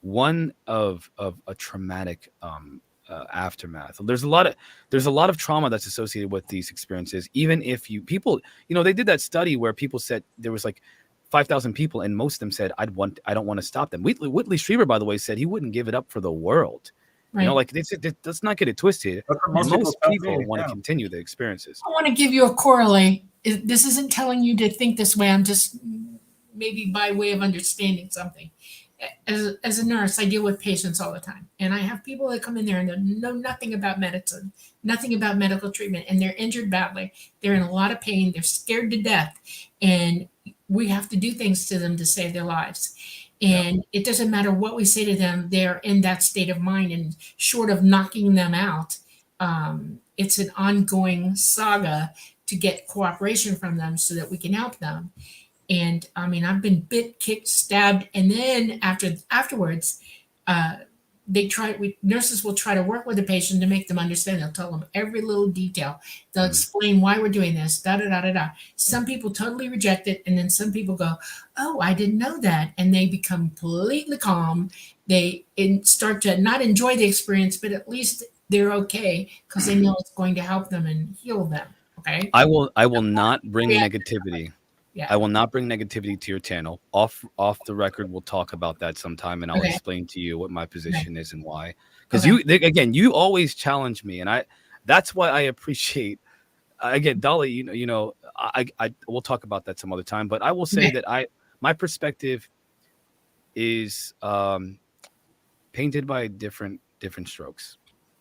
one of a traumatic aftermath. There's a lot of trauma that's associated with these experiences. Even if they did that study where people said there was like 5,000 people, and most of them said, I don't want to stop them. Whitley Strieber, by the way, said he wouldn't give it up for the world. Right. Let's not get it twisted. Most people want to continue the experiences. I want to give you a correlate. This isn't telling you to think this way. I'm just maybe by way of understanding something. As a nurse, I deal with patients all the time, and I have people that come in there and know nothing about medicine, nothing about medical treatment, and they're injured badly. They're in a lot of pain. They're scared to death, and we have to do things to them to save their lives. And it doesn't matter what we say to them, they're in that state of mind, and short of knocking them out, it's an ongoing saga to get cooperation from them so that we can help them. And I mean, I've been bit, kicked, stabbed, and then afterwards, nurses will try to work with the patient to make them understand. They'll tell them every little detail. They'll explain why we're doing this. Da da da da da. Some people totally reject it, and then some people go, "Oh, I didn't know that," and they become completely calm. They start to not enjoy the experience, but at least they're okay because they know it's going to help them and heal them. Okay. I will not bring negativity. Yeah. I will not bring negativity to your channel. Off the record, we'll talk about that sometime, and I'll explain to you what my position is and why. Because you always challenge me, and that's why I appreciate. Again, Dolly, I we'll talk about that some other time. But I will say that my perspective is painted by different strokes.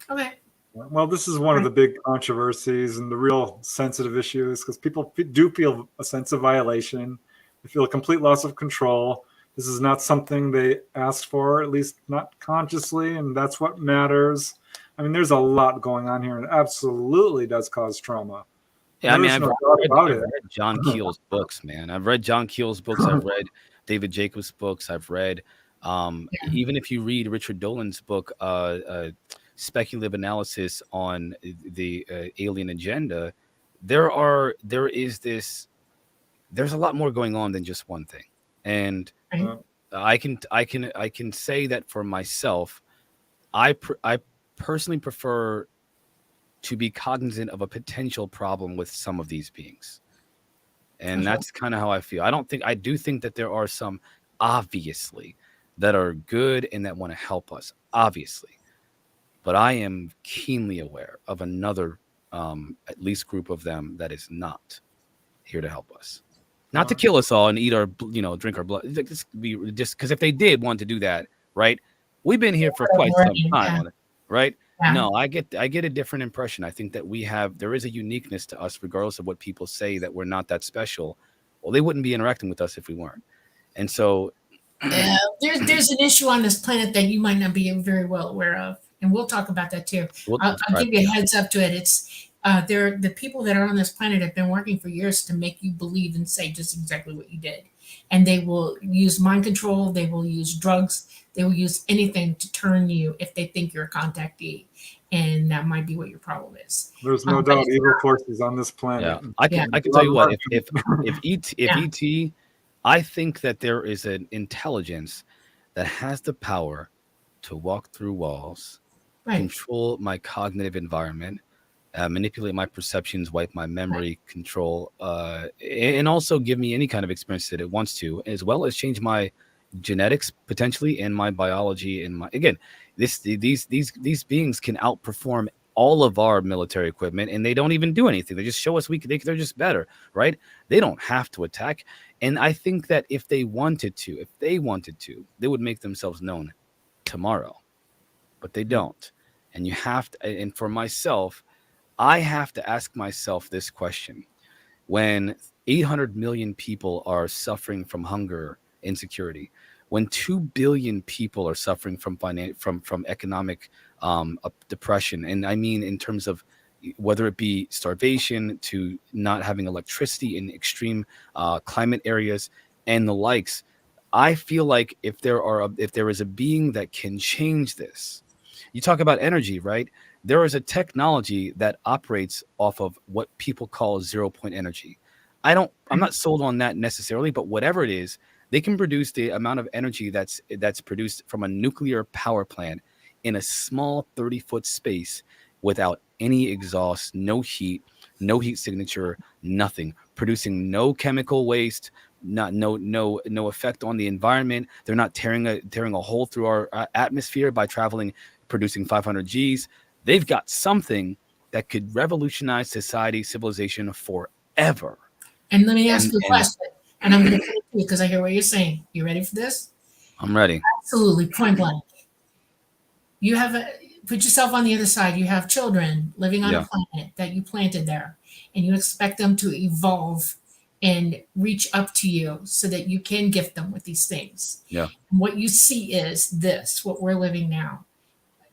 Okay. Well, this is one of the big controversies and the real sensitive issues, because people do feel a sense of violation. They feel a complete loss of control. This is not something they asked for, at least not consciously, and that's what matters. I mean, there's a lot going on here, and it absolutely does cause trauma. Yeah, I mean, There's no doubt about I've it. read John Keel's books, man. I've read John Keel's books. I've read David Jacobs' books. I've read, even if you read Richard Dolan's book, Speculative Analysis on the Alien Agenda, there's a lot more going on than just one thing. And Right. I can say that for myself, I personally prefer to be cognizant of a potential problem with some of these beings. And Okay. that's kind of how I feel. I do think that there are some, obviously, that are good and that want to help us, obviously. But I am keenly aware of another, at least group of them that is not here to help us. Not to kill us all and eat our, drink our blood. Just because if they did want to do that, right? We've been here for quite some time on it, right? Yeah. No, I get a different impression. I think that there is a uniqueness to us, regardless of what people say, that we're not that special. Well, they wouldn't be interacting with us if we weren't. And so there's an issue on this planet that you might not be very well aware of, and we'll talk about that too. I'll give you a heads up to it. It's the people that are on this planet have been working for years to make you believe and say just exactly what you did, and they will use mind control. They will use drugs. They will use anything to turn you if they think you're a contactee, and that might be what your problem is. There's no doubt evil forces on this planet. Yeah, I can tell you what. If ET, I think that there is an intelligence that has the power to walk through walls, Right. control my cognitive environment, manipulate my perceptions, wipe my memory, control, and also give me any kind of experience that it wants to, as well as change my genetics potentially and my biology and these beings can outperform all of our military equipment, and they don't even do anything. They just show us they're just better, right? They don't have to attack. And I think that if they wanted to, they would make themselves known tomorrow, but they don't. And you have to, and for myself, I have to ask myself this question: when 800 million people are suffering from hunger, insecurity, when 2 billion people are suffering from economic depression, and I mean in terms of whether it be starvation to not having electricity in extreme climate areas and the likes, I feel like if there is a being that can change this, you talk about energy, right? There is a technology that operates off of what people call 0-point energy. I'm not sold on that necessarily, but whatever it is, they can produce the amount of energy that's produced from a nuclear power plant in a small 30-foot space without any exhaust, no heat signature, nothing, producing no chemical waste, no effect on the environment. They're not tearing a hole through our atmosphere by producing 500 Gs. They've got something that could revolutionize society, civilization forever. And let me ask you a question, and I'm going to put it to you because I hear what you're saying. You ready for this? I'm ready. Absolutely, point blank. Put yourself on the other side. You have children living on a planet that you planted there, and you expect them to evolve and reach up to you so that you can gift them with these things. Yeah. And what you see is what we're living now.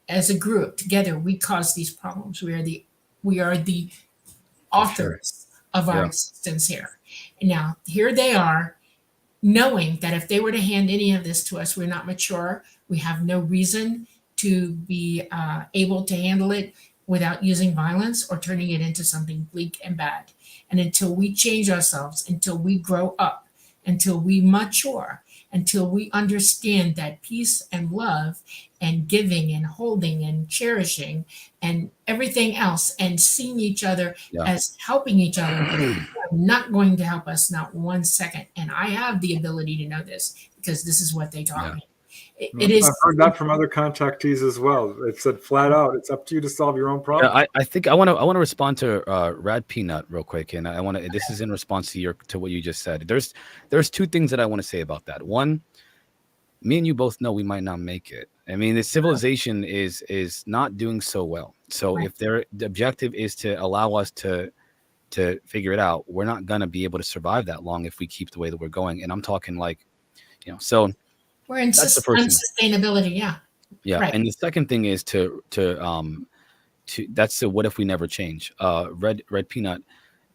As a group together, we cause these problems. We are the authors of our existence here. And now here they are, knowing that if they were to hand any of this to us, we're not mature. We have no reason to be able to handle it without using violence or turning it into something bleak and bad. And until we change ourselves, until we grow up, until we mature, until we understand that peace and love and giving and holding and cherishing and everything else and seeing each other as helping each other, are not going to help us, not 1 second. And I have the ability to know this because this is what they taught me. I've heard that from other contactees as well. It said flat out, it's up to you to solve your own problem. Yeah, I think I want to respond to Rad Peanut real quick, and this is in response to what you just said. There's two things that I want to say about that. One, me and you both know we might not make it. I mean, the civilization is not doing so well. So if the objective is to allow us to figure it out, we're not gonna be able to survive that long if we keep the way that we're going. And I'm talking so. We're in unsustainability, yeah. Right. And the second thing is to that's what if we never change. Red Peanut,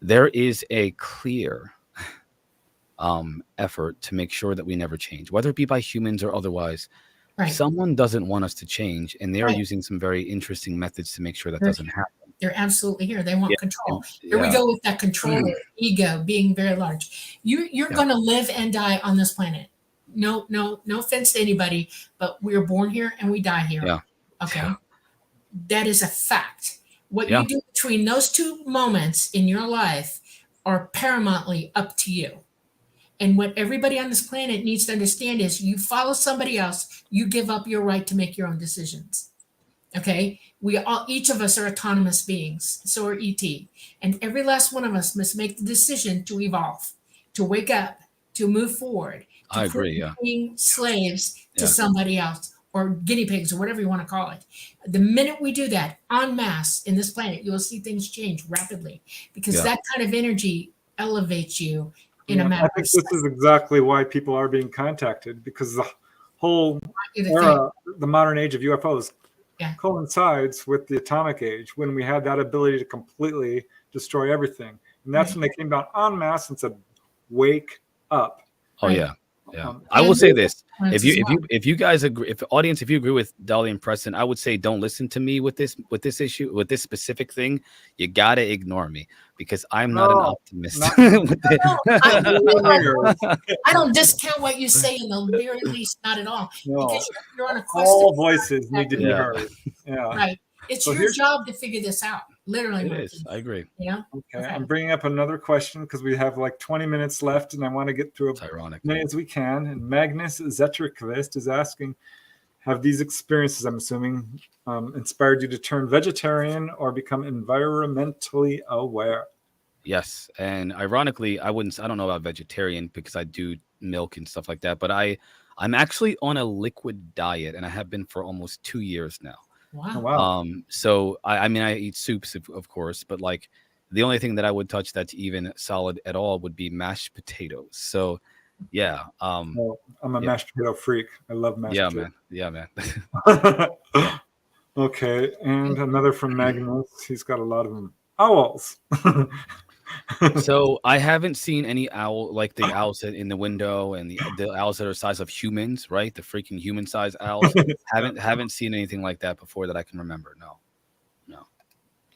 there is a clear effort to make sure that we never change, whether it be by humans or otherwise. Right. Someone doesn't want us to change, and they are Right. using some very interesting methods to make sure that They're doesn't happen. They're absolutely here. They want Yeah, control. and- Here we yeah. go with that control, ego being very large. You're Yeah. going to live and die on this planet. No offense to anybody, but we are born here and we die here. Yeah. Okay. Yeah. That is a fact. What Yeah. you do between those two moments in your life are paramountly up to you. And what everybody on this planet needs to understand is you follow somebody else, you give up your right to make your own decisions. Okay? Each of us are autonomous beings. So are ET. And every last one of us must make the decision to evolve, to wake up, to move forward. To I agree, quit yeah. being slaves to Yeah. somebody else or guinea pigs or whatever you want to call it. The minute we do that en masse in this planet, you will see things change rapidly because Yeah. that kind of energy elevates you in a Yeah, matter I think of this is exactly why people are being contacted, because the whole seconds. era, the modern age of UFOs, Yeah. coincides with the atomic age when we had that ability to completely destroy everything. And that's when they came down en masse and said, "Wake up." Oh Right. yeah. Yeah. Um, I will say this. Plants If as you well. if you guys agree, if audience, if you agree with Dolly and Preston, I would say don't listen to me with this issue, with this specific thing. You gotta ignore me because I'm not an No, optimist. not- with it. I don't discount what you say in the very least, not at all. No. Because you're on a quest. All of- voices need to be Yeah. heard. Yeah. Right. It's So your here's- job to figure this out. Literally, It Marquise. is. I agree. You know? Okay. Okay. I'm bringing up another question because we have like 20 minutes left, and I want to get through It's ironic. as many as we can. And Magnus Zetrikvist is asking, have these experiences, I'm assuming, inspired you to turn vegetarian or become environmentally aware? Yes, and ironically, I don't know about vegetarian because I do milk and stuff like that, but I'm actually on a liquid diet, and I have been for almost 2 years now. Oh, Wow. wow. So I mean, I eat soups, of course, but like the only thing that I would touch that's even solid at all would be mashed potatoes. So, yeah, Well, I'm a yeah. mashed potato freak. I love mashed yeah, potato. man, yeah, man. Okay. And another from Magnus. He's got a lot of them. Owls. So I haven't seen any owl like the owls in the window and the owls that are the size of humans, right? The freaking human size owls. haven't seen anything like that before that I can remember. No.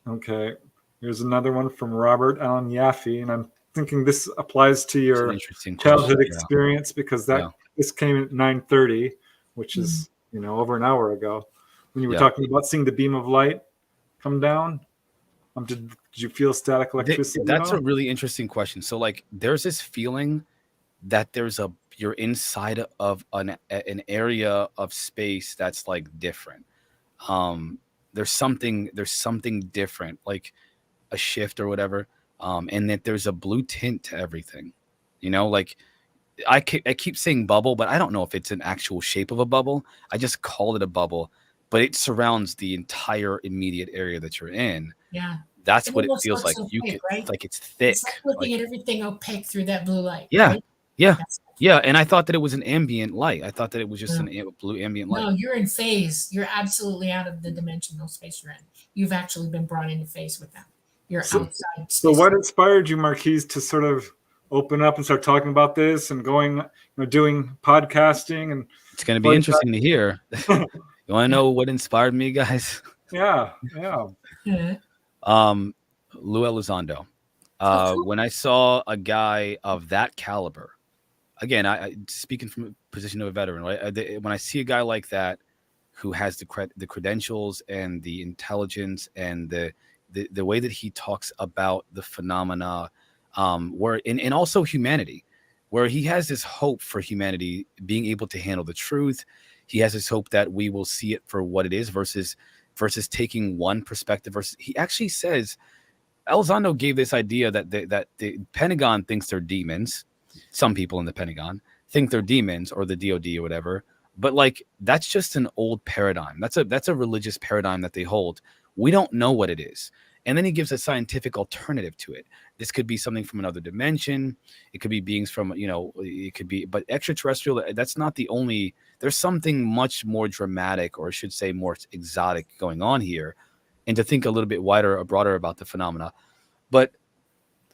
Okay. Here's another one from Robert Allen Yaffe, and I'm thinking this applies to It's an your interesting childhood question. experience because this came at 9:30, which is over an hour ago, when you were Yeah. talking about seeing the beam of light come down. Did you feel static electricity? That's at a all? really interesting question. So like there's this feeling that you're inside of an area of space that's like different. There's something different, like a shift or whatever. And that there's a blue tint to everything. Like I keep saying bubble, but I don't know if it's an actual shape of a bubble. I just call it a bubble, but it surrounds the entire immediate area that you're in. Yeah. That's It what it almost feels like. looks You opaque, can, right? it's like it's thick. It's like looking Like- at everything opaque through that blue light. Yeah. Right? Yeah. That's- Yeah, and I thought that it was an ambient light. I thought that it was just blue ambient light. No, you're in phase. You're absolutely out of the dimensional space you're in. You've actually been brought into phase with them. You're So- outside. So space. what inspired you, Marquise, to sort of open up and start talking about this and going, doing podcasting? And It's going to be Well, interesting to hear. You want to know what inspired me, guys? yeah. Yeah. Lou Elizondo. cool. When I saw a guy of that caliber, again, I speaking from a position of a veteran, right? When I see a guy like that who has the credentials and the intelligence and the way that he talks about the phenomena, and also humanity, where he has this hope for humanity being able to handle the truth. He has this hope that we will see it for what it is versus taking one perspective. Versus, he actually says, Elizondo gave this idea that the Pentagon thinks they're demons. Some people in the Pentagon think they're demons, or the DOD or whatever. But like that's just an old paradigm. That's a religious paradigm that they hold. We don't know what it is. And then he gives a scientific alternative to it. This could be something from another dimension. It could be beings from, it could be, but extraterrestrial, that's not the only, there's something much more dramatic, or I should say more exotic going on here. And to think a little bit wider or broader about the phenomena. But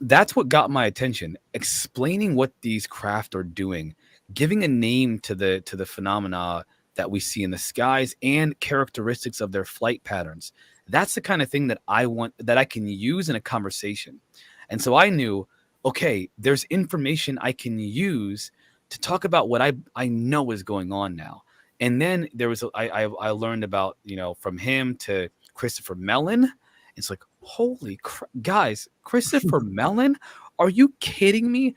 that's what got my attention. Explaining what these craft are doing, giving a name to the phenomena that we see in the skies and characteristics of their flight patterns. That's the kind of thing that I want, that I can use in a conversation. And so I knew, okay, there's information I can use to talk about what I know is going on now. And then there was I learned about, from him to Christopher Mellon. It's like, holy guys, Christopher Mellon, are you kidding me?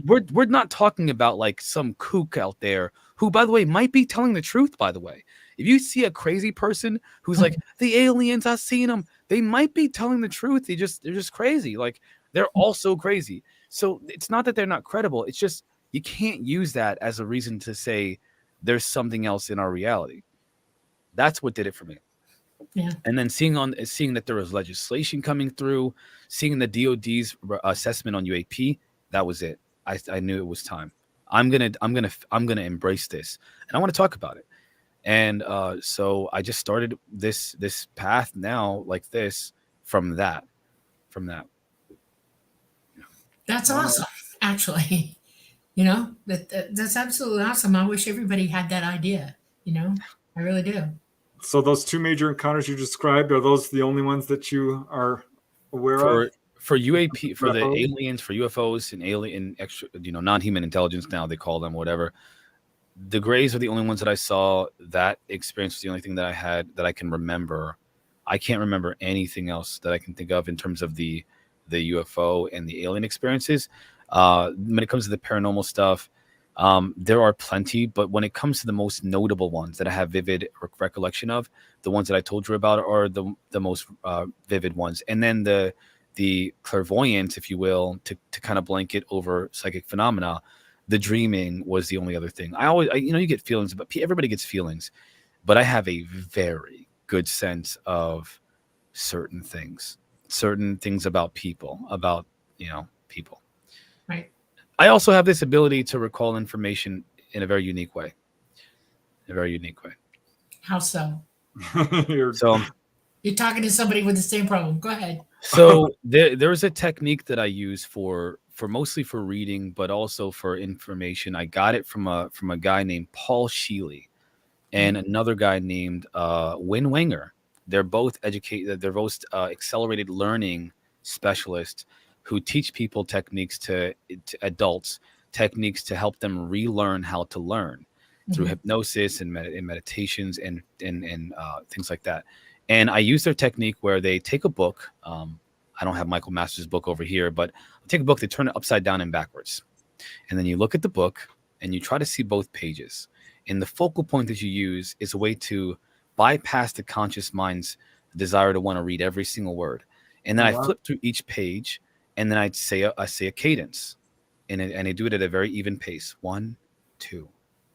We're not talking about like some kook out there who, by the way, might be telling the truth. By the way, if you see a crazy person who's like, the aliens, I've seen them, they might be telling the truth. They're just crazy. Like, they're also crazy. So it's not that they're not credible. It's just you can't use that as a reason to say there's something else in our reality. That's what did it for me. Yeah. And then seeing that there was legislation coming through, seeing the DOD's assessment on UAP, that was it. I knew it was time. I'm gonna embrace this, and I want to talk about it. And so I just started this path now, like this, from that. That's awesome, actually. That's absolutely awesome. I wish everybody had that idea. I really do. So those two major encounters you described, are those the only ones that you are aware of? For UAP, for the UFOs? aliens, for UFOs and alien extra, non-human intelligence, now they call them, whatever. The Greys are the only ones that I saw. That experience was the only thing that I had that I can remember. I can't remember anything else that I can think of in terms of the UFO and the alien experiences. When it comes to the paranormal stuff, there are plenty, but when it comes to the most notable ones that I have vivid recollection of, the ones that I told you about are the most vivid ones. And then the clairvoyance, if you will, to kind of blanket over psychic phenomena, the dreaming was the only other thing. You get feelings, but everybody gets feelings, but I have a very good sense of certain things about people, people. Right. I also have this ability to recall information in a very unique way. How so? So You're talking to somebody with the same problem. Go ahead. So there's a technique that I use for mostly for reading, but also for information. I got it from a guy named Paul Sheely and another guy named Win Wenger. They're both accelerated learning specialists who teach people techniques to adults, techniques to help them relearn how to learn through hypnosis and meditations and things like that. And I use their technique where they take a book. I don't have Michael Masters' book over here, but I'll take a book, they turn it upside down and backwards. And then you look at the book and you try to see both pages. And the focal point that you use is a way to bypass the conscious mind's desire to want to read every single word. And then I flip through each page, and then I say a cadence. And I do it at a very even pace. 1, 2,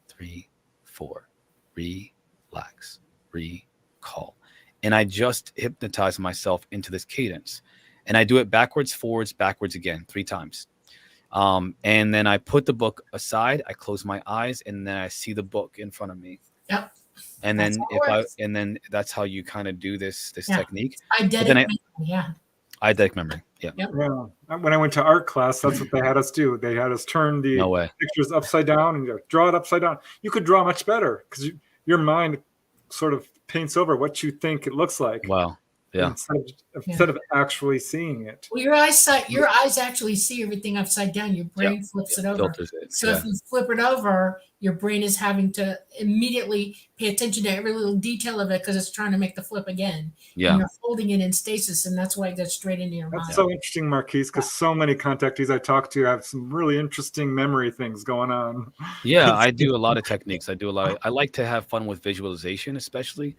3, 4. Relax. Recall. And I just hypnotize myself into this cadence. And I do it backwards, forwards, backwards again 3 times. And then I put the book aside, I close my eyes, and then I see the book in front of me. Yep. And then that's how you kind of do this technique. Eidetic memory. Yeah. Yep. Well, when I went to art class, that's what they had us do. They had us turn the pictures upside down and draw it upside down. You could draw much better because your mind sort of paints over what you think it looks like. Wow. Yeah. Instead of actually seeing it. Well, your eyes actually see everything upside down. Your brain flips it over. Filters it. So if you flip it over, your brain is having to immediately pay attention to every little detail of it because it's trying to make the flip again. Yeah. And you're holding it in stasis, and that's why it goes straight into your mind. That's so interesting, Marquise, because so many contactees I talk to have some really interesting memory things going on. Yeah, I do a lot of techniques. I like to have fun with visualization, especially.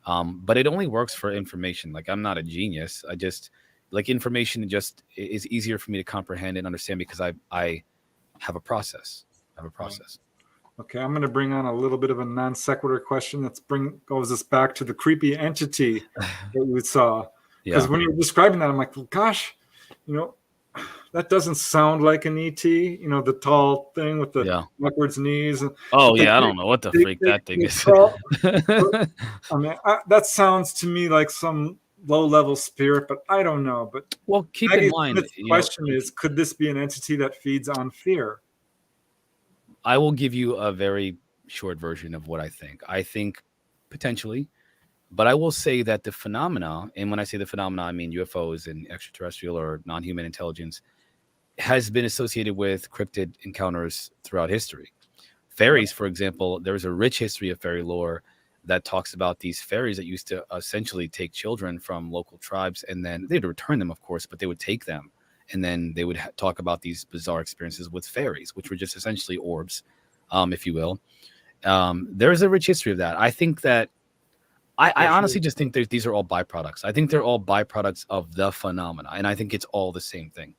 But it only works for information. Like, I'm not a genius. I just like information just is easier for me to comprehend and understand because I have a process. Okay, I'm going to bring on a little bit of a non sequitur question. Goes us back to the creepy entity that we saw. Because when you were describing that, I'm like, well, gosh, that doesn't sound like an ET. The tall thing with the backwards knees. I don't know what the freak that thing is. I mean, that sounds to me like some low-level spirit, but I don't know. But Well, keep in Maggie mind, Smith's question is, could this be an entity that feeds on fear? I will give you a very short version of what I think. I think potentially, but I will say that the phenomena, and when I say the phenomena, I mean UFOs and extraterrestrial or non-human intelligence, has been associated with cryptid encounters throughout history. Fairies, for example, there's a rich history of fairy lore that talks about these fairies that used to essentially take children from local tribes, and then they'd return them, of course, but they would take them, and then they would talk about these bizarre experiences with fairies, which were just essentially orbs, if you will. There's a rich history of that. I think that I honestly just think that these are all byproducts. I think they're all byproducts of the phenomena, and I think it's all the same thing.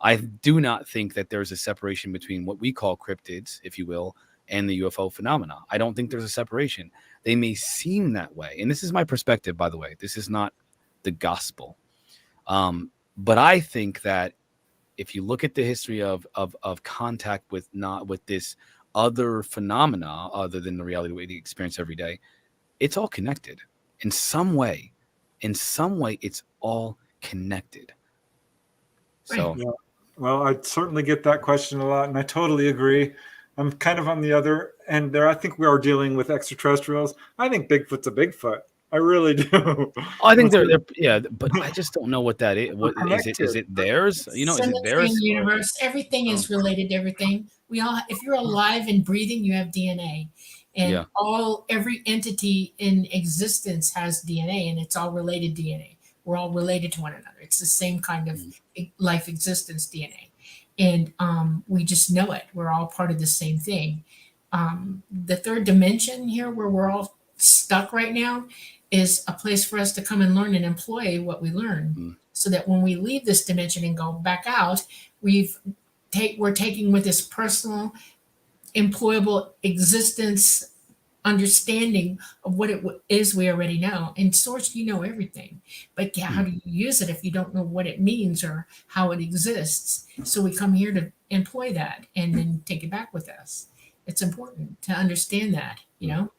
I do not think that there's a separation between what we call cryptids, if you will, and the UFO phenomena. I don't think there's a separation. They may seem that way, and this is my perspective, by the way. This is not the gospel, but I think that if you look at the history of contact with this other phenomena, other than the reality we experience every day, it's all connected in some way. In some way, it's all connected. So, yeah. Well, I certainly get that question a lot, and I totally agree. I'm kind of on the other end there. I think we are dealing with extraterrestrials. I think Bigfoot's a Bigfoot. I really do. I think they're yeah, but I just don't know what that is. What is it? Is it theirs? You know, is it Symmetry in theirs? the universe. Everything is related to everything. We all, if you're alive and breathing, you have DNA, and Yeah. every entity in existence has DNA, and it's all related DNA. We're all related to one another. It's the same kind of life existence DNA, and we just know it. We're all part of the same thing. The third dimension here, where we're all stuck right now, is a place for us to come and learn and employ what we learn, so that when we leave this dimension and go back out, we're taking with this personal, employable existence understanding of what it is we already know. In source, you know everything, but how do you use it if you don't know what it means or how it exists? So we come here to employ that and then take it back with us. It's important to understand that, you know.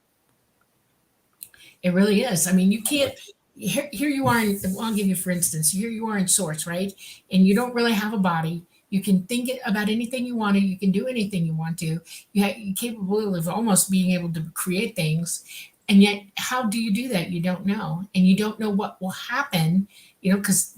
It really is. I mean, you can't. Here you are. I'll give you, for instance, here you are in source, right? And you don't really have a body. You can think about anything you want to. You can do anything you want to. You're capable of almost being able to create things. And yet, how do you do that? You don't know. And you don't know what will happen, you know, because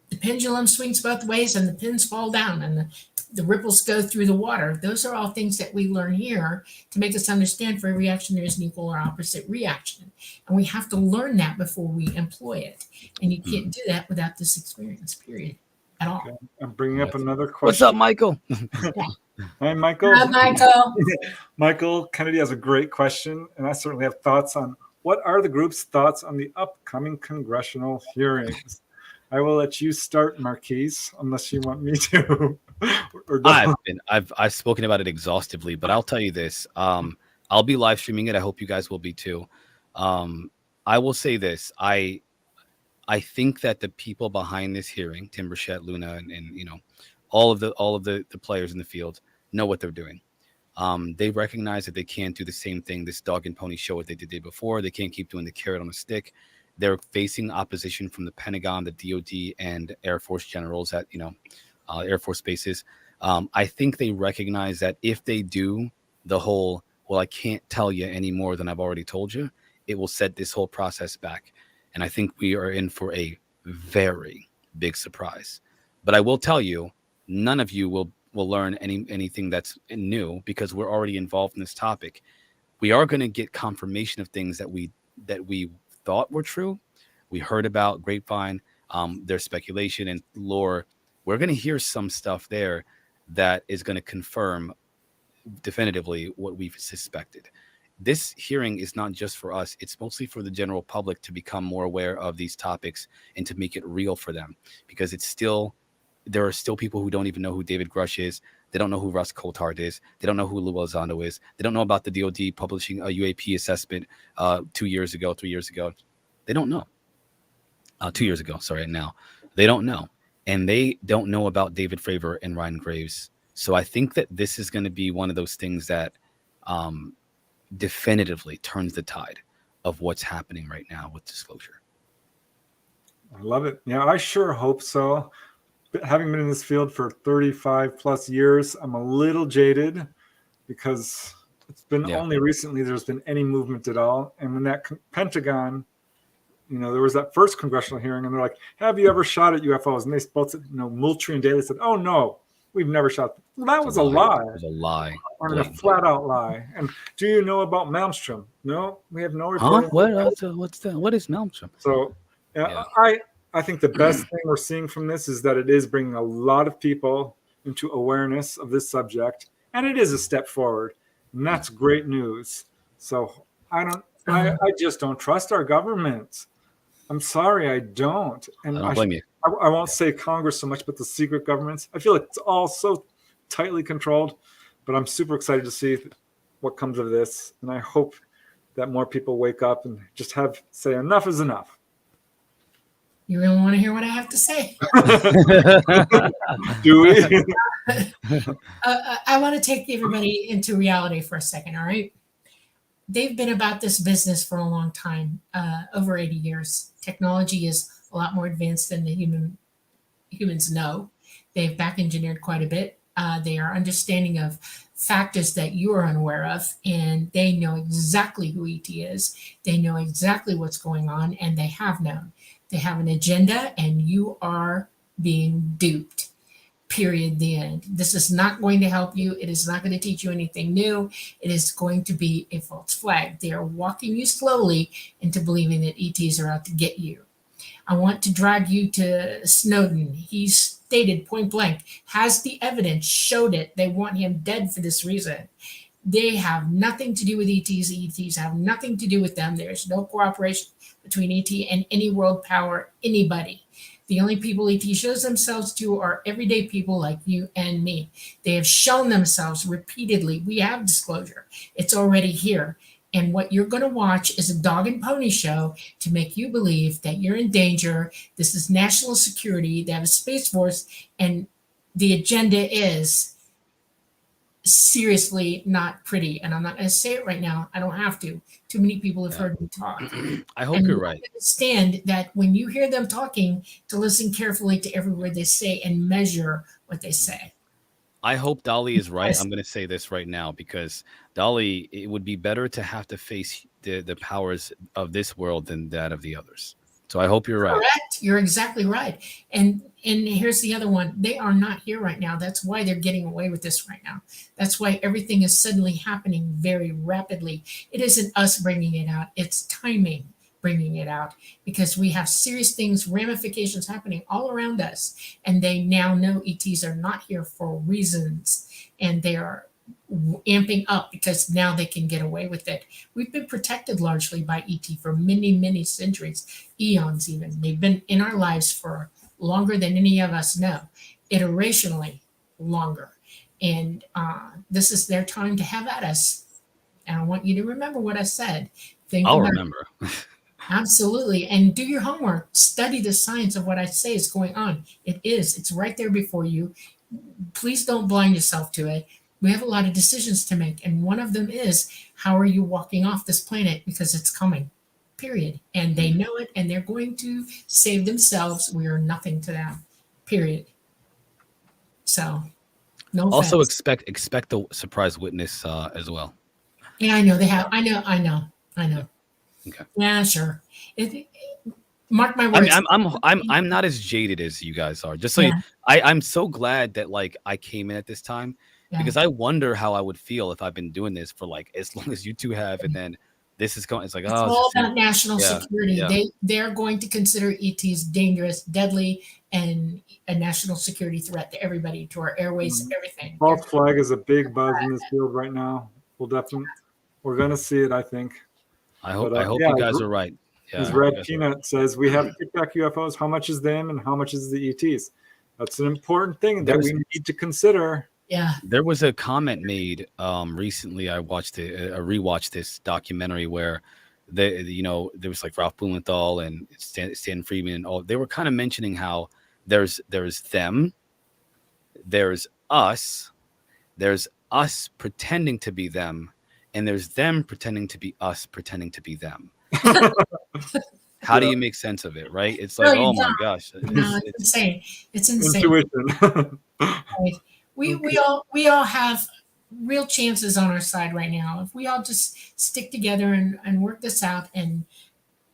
the pendulum swings both ways and the pins fall down and the ripples go through the water. Those are all things that we learn here to make us understand for every action there's an equal or opposite reaction. And we have to learn that before we employ it. And you can't do that without this experience, period, at all. Okay. I'm bringing up another question. What's up, Michael? Hi, Michael. Hi, Michael. Michael Kennedy has a great question, and I certainly have thoughts on what are the group's thoughts on the upcoming congressional hearings. I will let you start, Marquise, unless you want me to. I've spoken about it exhaustively, but I'll tell you this. I'll be live streaming it. I hope you guys will be too. I will say this. I think that the people behind this hearing, Tim Burchett, Luna, and you know, all of the players in the field know what they're doing. They recognize that they can't do the same thing, this dog and pony show what they did before. They can't keep doing the carrot on a stick. They're facing opposition from the Pentagon, the DOD, and Air Force generals at, you know, Air Force bases. I think they recognize that if they do the whole, well, I can't tell you any more than I've already told you, it will set this whole process back. And I think we are in for a very big surprise. But I will tell you, none of you will learn anything that's new because we're already involved in this topic. We are going to get confirmation of things that we thought were true. We heard about grapevine, there's speculation and lore. We're going to hear some stuff there that is going to confirm definitively what we've suspected. This hearing is not just for us. It's mostly for the general public to become more aware of these topics and to make it real for them, because there are still people who don't even know who David Grush is. They don't know who Russ Coulthard is. They don't know who Lou Elizondo is. They don't know about the DOD publishing a UAP assessment 3 years ago. They don't know. 2 years ago, sorry, now. They don't know. And they don't know about David Fravor and Ryan Graves. So I think that this is going to be one of those things that definitively turns the tide of what's happening right now with disclosure. I love it. Yeah, I sure hope so. But having been in this field for 35 plus years, I'm a little jaded because it's been Yeah. only recently there's been any movement at all. And when that Pentagon, there was that first congressional hearing, and they're like, "Have you ever shot at UFOs?" And they both said, Moultrie and Daley said, "Oh no, we've never shot them." Well, that was a lie. It was a lie. Or a Blatant. flat out lie. And do you know about Malmstrom? No, we have no Huh? report. What's that? What is Malmstrom? So Yeah. I think the best thing we're seeing from this is that it is bringing a lot of people into awareness of this subject, and it is a step forward, and that's great news. So I just don't trust our government. I'm sorry, I don't. And I don't blame you. I won't say Congress so much, but the secret governments. I feel like it's all so tightly controlled, but I'm super excited to see what comes of this, and I hope that more people wake up and just say enough is enough. You really want to hear what I have to say? Do we? I want to take everybody into reality for a second, all right? They've been about this business for a long time, over 80 years. Technology is a lot more advanced than the humans know. They've back engineered quite a bit. They are understanding of factors that you are unaware of, and they know exactly who ET is. They know exactly what's going on, and they have known. They have an agenda, and you are being duped. Period. The end. This is not going to help you. It is not going to teach you anything new. It is going to be a false flag. They are walking you slowly into believing that ETs are out to get you. I want to drag you to Snowden. He's stated point blank, has the evidence, showed it. They want him dead for this reason. They have nothing to do with ETs. ETs have nothing to do with them. There's no cooperation between ET and any world power, anybody. The only people ET shows themselves to are everyday people like you and me. They have shown themselves repeatedly. We have disclosure. It's already here. And what you're going to watch is a dog and pony show to make you believe that you're in danger. This is national security. They have a space force, and the agenda is seriously not pretty. And I'm not going to say it right now. I don't have to. Too many people have heard me talk. I hope you're right. Understand that when you hear them talking, to listen carefully to every word they say and measure what they say. I hope Dolly is right. I'm going to say this right now because Dolly, it would be better to have to face the powers of this world than that of the others. So I hope you're right. Correct. You're exactly right. And here's the other one. They are not here right now. That's why they're getting away with this right now. That's why everything is suddenly happening very rapidly. It isn't us bringing it out. It's timing bringing it out because we have serious things, ramifications happening all around us. And they now know ETs are not here for reasons. And they are amping up because now they can get away with it. We've been protected largely by ET for many, many centuries, eons even. They've been in our lives for longer than any of us know, iterationally longer. And this is their time to have at us. And I want you to remember what I said. I'll remember. Absolutely. And do your homework. Study the science of what I say is going on. It is. It's right there before you. Please don't blind yourself to it. We have a lot of decisions to make. And one of them is, how are you walking off this planet? Because it's coming, period. And they know it, and they're going to save themselves. We are nothing to them, period. So, no Also offense. expect the surprise witness as well. Yeah, I know they have. I know. Okay. Yeah, sure. Mark my words. I'm not as jaded as you guys are. Just so I'm so glad that like I came in at this time because I wonder how I would feel if I've been doing this for like as long as you two have, and then this is going. It's like it's all about national security. Yeah. They're going to consider ETs dangerous, deadly, and a national security threat to everybody, to our airways, everything. False flag is a big buzz in this field right now. We're going to see it, I think. I hope you guys are right. Yeah, as Red Peanut says, we have kickback UFOs. How much is them and how much is the ETs? That's an important thing that we need to consider. Yeah. There was a comment made recently. I rewatched this documentary where there was like Ralph Blumenthal and Stan Friedman and all. They were kind of mentioning how there's them, there's us pretending to be them, and there's them pretending to be us, pretending to be them. How do you make sense of it, right? It's No, like, you oh my don't. gosh, No, it's insane. It's insane. Intuition. Right? We all have real chances on our side right now. If we all just stick together and work this out and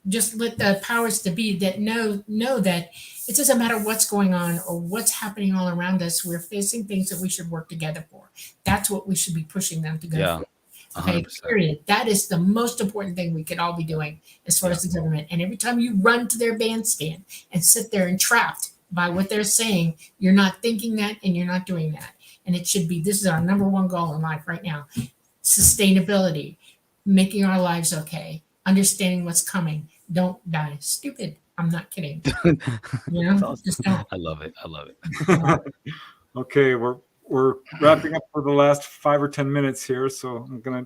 just let the powers to be that know that it doesn't matter what's going on or what's happening all around us. We're facing things that we should work together for. That's what we should be pushing them to go Yeah, for. Okay, 100%. period. That is the most important thing we could all be doing as far as the government. And every time you run to their bandstand and sit there and trapped by what they're saying, you're not thinking that and you're not doing that. And it should be, this is our number one goal in life right now. Sustainability, making our lives okay, understanding what's coming. Don't die stupid. I'm not kidding. You know, That's awesome. just don't. I love it. Okay, we're wrapping up for the last 5 or 10 minutes here, so I'm gonna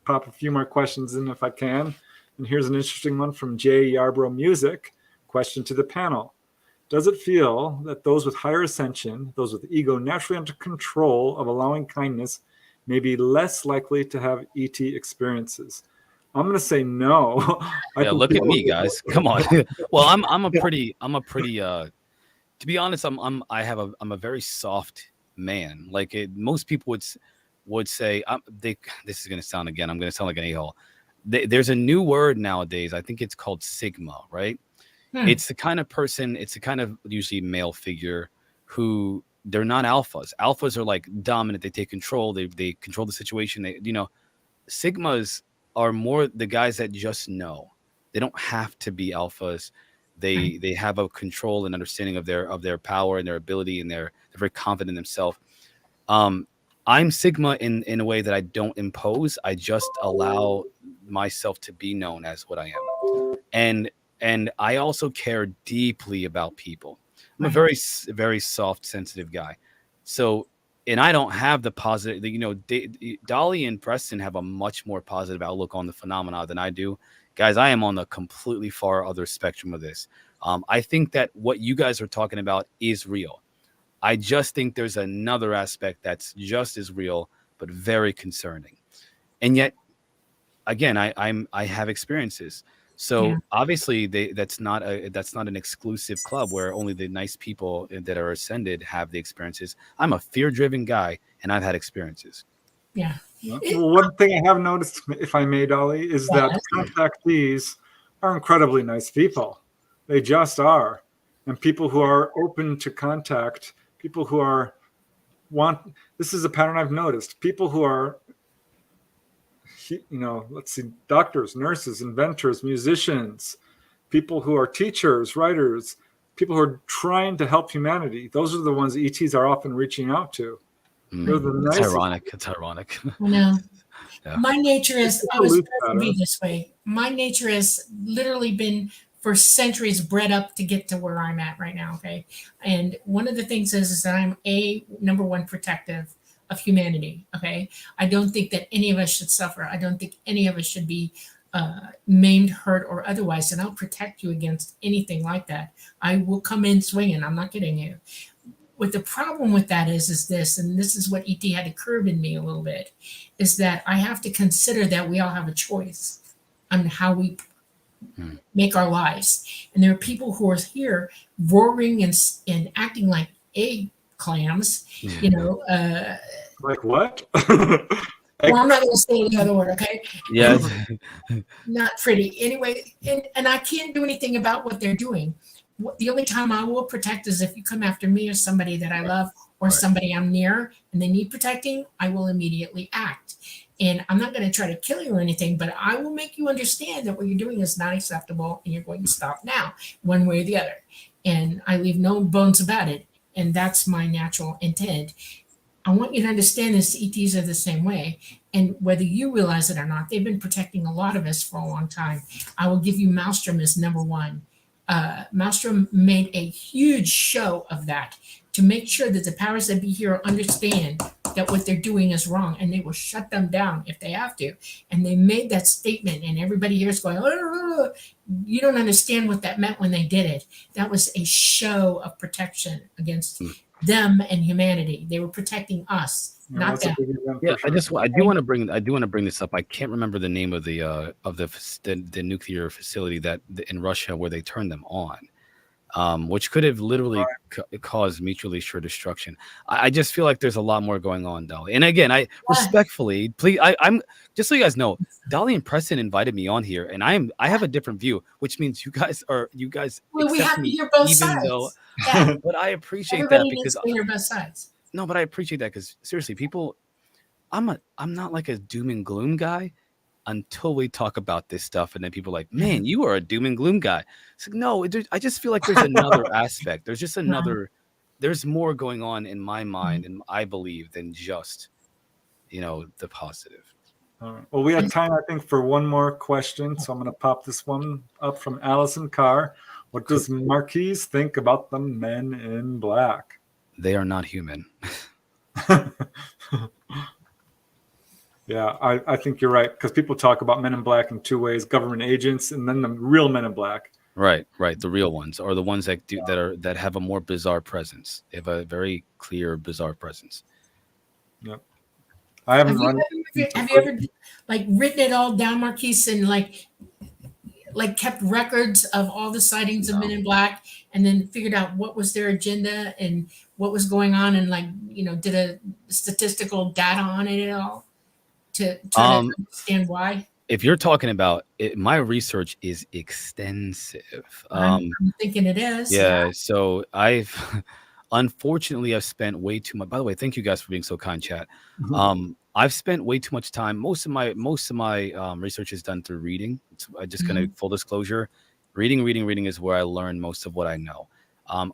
pop a few more questions in if I can. And here's an interesting one from Jay Yarbrough Music. Question to the panel: does it feel that those with higher ascension, those with ego naturally under control of allowing kindness, may be less likely to have ET experiences? I'm going to say no. Yeah, look at me, guys. Come on. Well, I'm a pretty to be honest, I'm a very soft man. Like most people would say, this is going to sound, again, I'm going to sound like an a-hole. There's a new word nowadays. I think it's called Sigma, right? It's the kind of person, it's the kind of usually male figure who they're not alphas. Alphas are like dominant. They take control. They control the situation. Sigmas are more the guys that just know. They don't have to be alphas. They have a control and understanding of their power and their ability, and they're very confident in themselves. I'm Sigma in a way that I don't impose. I just allow myself to be known as what I am. And I also care deeply about people. I'm a very, very soft, sensitive guy. So, and I don't have the positive, Dolly and Preston have a much more positive outlook on the phenomena than I do. Guys, I am on the completely far other spectrum of this. I think that what you guys are talking about is real. I just think there's another aspect that's just as real, but very concerning. And yet, again, I have experiences. So obviously that's not an exclusive club where only the nice people that are ascended have the experiences. I'm a fear-driven guy, and I've had experiences. Yeah. Well, one thing I have noticed, if I may, Dolly, is that contactees are incredibly nice people. They just are. And people who are open to contact, people who this is a pattern I've noticed. People who are, let's see, doctors, nurses, inventors, musicians, people who are teachers, writers, people who are trying to help humanity. Those are the ones ETs are often reaching out to. It's ironic. It's ironic. No. Yeah. My nature is, I was bred to be this way. My nature has literally been for centuries bred up to get to where I'm at right now. Okay. And one of the things is that I'm number one protective of humanity. Okay. I don't think that any of us should suffer. I don't think any of us should be maimed, hurt, or otherwise. And I'll protect you against anything like that. I will come in swinging. I'm not kidding you. What the problem with that is this, and this is what ET had to curb in me a little bit, is that I have to consider that we all have a choice on how we make our lives. And there are people who are here roaring and acting like egg clams, like what? Well, I'm not going to say the other word, okay? Yeah. Not pretty. Anyway, and I can't do anything about what they're doing. The only time I will protect is if you come after me or somebody that I love or somebody I'm near and they need protecting, I will immediately act. And I'm not going to try to kill you or anything, but I will make you understand that what you're doing is not acceptable and you're going to stop now, one way or the other. And I leave no bones about it. And that's my natural intent. I want you to understand this, ETs are the same way. And whether you realize it or not, they've been protecting a lot of us for a long time. I will give you Maelstrom as number one. Maelstrom made a huge show of that to make sure that the powers that be here understand that what they're doing is wrong, and they will shut them down if they have to. And they made that statement, and everybody here is going, oh, you don't understand what that meant when they did it. That was a show of protection against them and humanity. They were protecting us, Yeah, not that's a them. big event Yeah, for sure. I do want to bring this up. I can't remember the name of the nuclear facility in Russia where they turned them on, which could have literally caused mutually assured destruction. I just feel like there's a lot more going on, Dolly. And again, I respectfully, please, I'm just so you guys know, Dolly and Preston invited me on here, and I have a different view, which means you guys Well, we accept have to me hear both even sides. though. Yeah, But I appreciate everybody that needs because to hear both sides. no, but I appreciate that because seriously, people, I'm not like a doom and gloom guy until we talk about this stuff, and then people are like, man, you are a doom and gloom guy. It's like, no, I just feel like there's another aspect. There's just there's more going on in my mind, and I believe, than just, the positive. All right. Well, we have time, I think, for one more question. So I'm going to pop this one up from Allison Carr. What does Marquise think about the men in black? They are not human. Yeah, I think you're right, because people talk about men in black in two ways: government agents, and then the real men in black. Right. The real ones, or the ones that have a more bizarre presence. They have a very clear, bizarre presence. Yep. I haven't Have you ever written it all down, Marquise, and kept records of all the sightings of men in black, and then figured out what was their agenda and what was going on, and did a statistical data on it at all to try to understand why? If you're talking about it, my research is extensive. I'm thinking it is. Yeah. So unfortunately, I've spent way too much. By the way, thank you guys for being so kind, chat. I've spent way too much time. Most of my research is done through reading. I just kind of full disclosure, reading is where I learn most of what I know.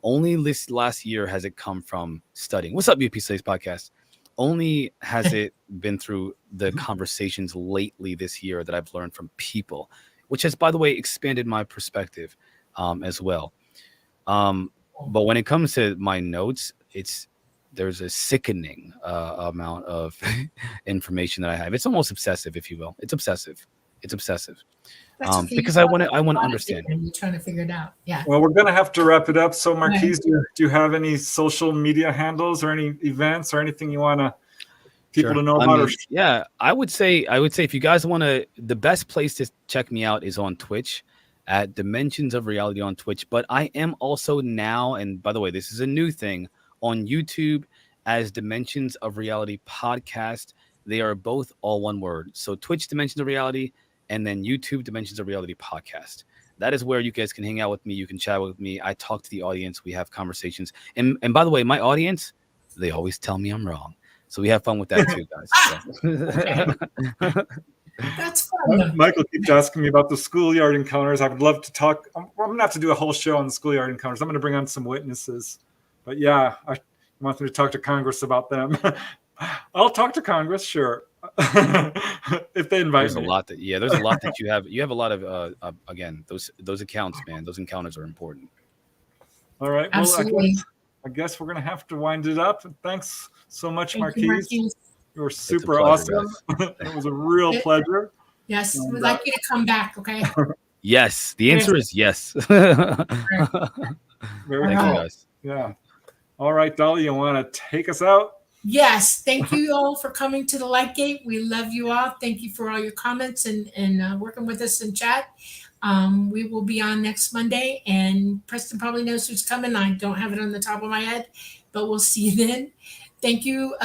Only this last year has it come from studying. What's up, UP Slaves podcast? Only has it been through the conversations lately this year that I've learned from people, which has, by the way, expanded my perspective as well. But when it comes to my notes, there's a sickening amount of information that I have. It's almost obsessive, if you will. It's obsessive. That's okay. Because I want to understand. And you're trying to figure it out. Yeah. Well, we're going to have to wrap it up. So, Marquise, do you have any social media handles or any events or anything you want people to know about? Yeah, I would say if you guys want to, the best place to check me out is on Twitch at Dimensions of Reality on Twitch. But I am also now, and by the way, this is a new thing, on YouTube as Dimensions of Reality Podcast. They are both all one word. So Twitch Dimensions of Reality, and then YouTube Dimensions of Reality Podcast. That is where you guys can hang out with me. You can chat with me. I talk to the audience. We have conversations. And by the way, my audience, they always tell me I'm wrong. So we have fun with that too, guys. That's fun. Michael keeps asking me about the schoolyard encounters. I would love to talk. I'm going to have to do a whole show on the schoolyard encounters. I'm going to bring on some witnesses. But yeah, I want them to talk to Congress about them. I'll talk to Congress, sure. If they invite me. There's a lot that you have. You have a lot of again, those accounts, man. Those encounters are important. All right. Absolutely. Well, I guess we're gonna have to wind it up. Thanks so much, Marquise. You were super pleasure, awesome. It was a real pleasure. Yes, we'd like you to come back, okay? Yes. The answer is yes. Thank you, guys. Yeah. All right, Dolly, you want to take us out? Yes. Thank you all for coming to the Light Gate. We love you all. Thank you for all your comments and working with us in chat. We will be on next Monday, and Preston probably knows who's coming. I don't have it on the top of my head, but we'll see you then. Thank you,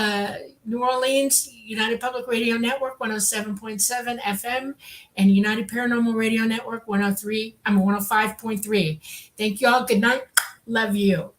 New Orleans United Public Radio Network 107.7 FM and United Paranormal Radio Network 105.3. Thank you all. Good night. Love you.